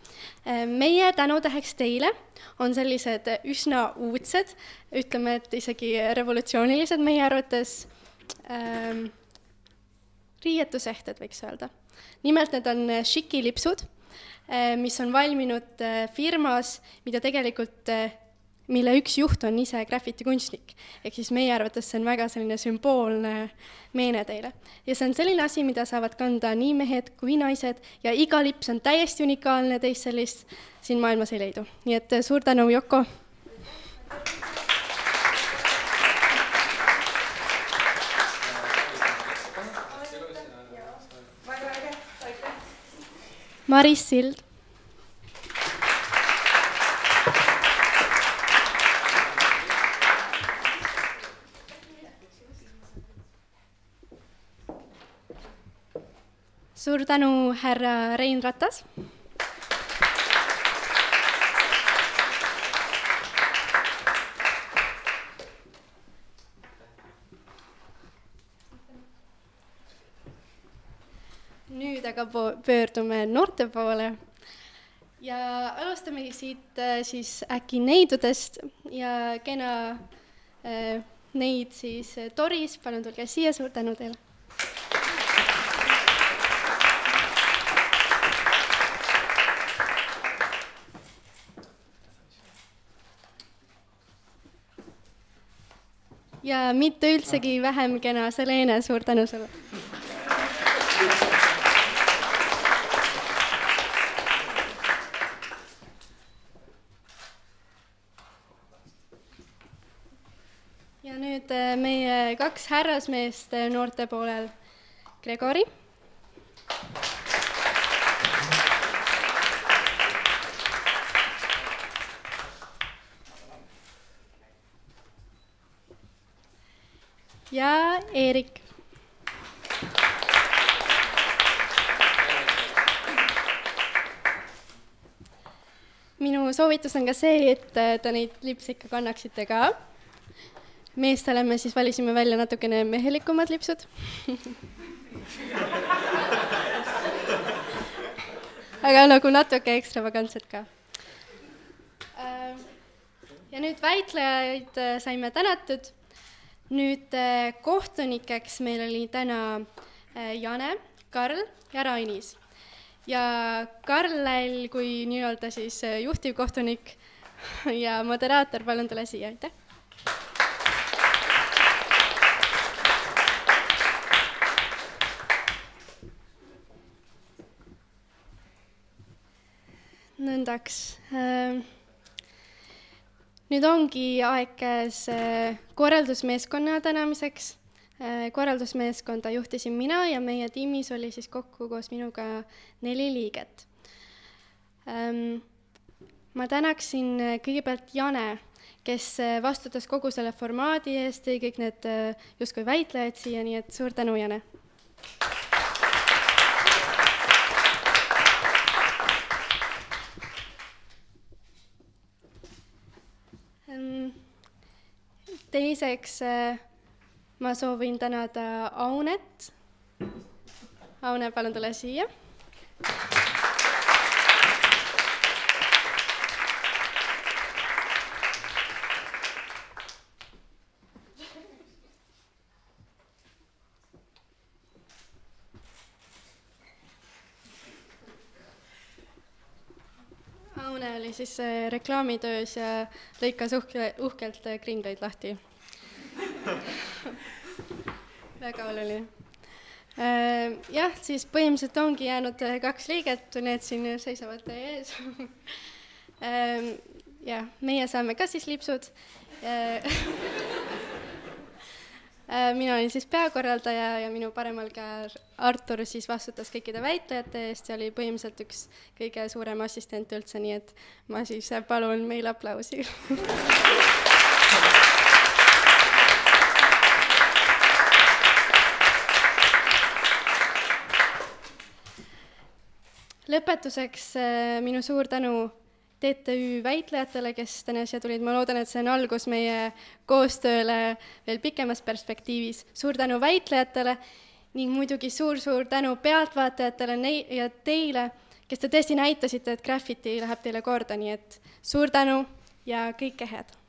Speaker 1: Meie tänutäheks teile on sellised üsna uudsed, ütleme, et isegi revolutsioonilised meie arvates riietusehted, võiks öelda. Nimelt need on šikilipsud, mis on valminud firmas, mida tegelikult mille üks juht on ise graffitikunstnik. Ehk siis meie arvates see on väga selline sümboolne meene teile. Ja see on selline asi, mida saavad kanda nii mehed kui naised ja iga lips on täiesti unikaalne, teist sellist siin maailmas ei leidu. Nii et suur tänu, Yoko! Maris Sild. Suur tänu, härra Rein Ratas. Nüüd aga pöördume noorte poole ja alustamegi siit siis äkki neidudest ja kena neid siis Doris, palun tulge siia, suur tänu teile. Ja mitte üldsegi vähem kena Selene, suur tänu sulle. Ja nüüd meie kaks härrasmeest noorte poolel, Gregori. Ja Eerik. Minu soovitus on ka see, et te neid lipse ikka kannaksite ka. Meestele me siis valisime välja natukene mehelikumad lipsud. Aga nagu natuke ekstravagantsed ka. Ja nüüd väitlejaid saime tänatud. Nüüd kohtunikeks meil oli täna Jane, Karl ja Rainis. Ja Karlel kui nii-öelda siis juhtivkohtunik ja moderaator, palun tule siia, aitäh. Nõndaks. Nüüd ongi aeg käes korraldusmeeskonna tänamiseks. Korraldusmeeskonda juhtisin mina ja meie tiimis oli siis kokku koos minuga 4 liiget. Ma tänaksin kõigepealt Jane, kes vastutas kogu selle formaadi eest ja kõik need justkui väitlejad siia, nii et suur tänu, Jane. Teiseks ma soovin tänada Aunet. Aune, palun tule siia. Aune oli siis reklaamitöös ja lõikas uhkelt kringleid lahti. Väga oluline. Jah, siis põhimõtteliselt ongi jäänud 2 liiget, need siin seisavad teie ees. Ja, meie saame ka siis lipsud. Mina olin siis peakorraldaja ja minu paremal käel Artur siis vastutas kõikide väitlejate eest ja oli põhimõtteliselt üks kõige suurem assistent üldse, nii et ma siis palun meil aplausi. Lõpetuseks minu suur tänu TTÜ väitlejatele, kes täna siia tulid. Ma loodan, et see on algus meie koostööle veel pikemas perspektiivis. Suur tänu väitlejatele ning muidugi suur tänu pealtvaatajatele ja teile, kes te tõesti näitasite, et graffiti läheb teile korda, nii et suur tänu ja kõike head!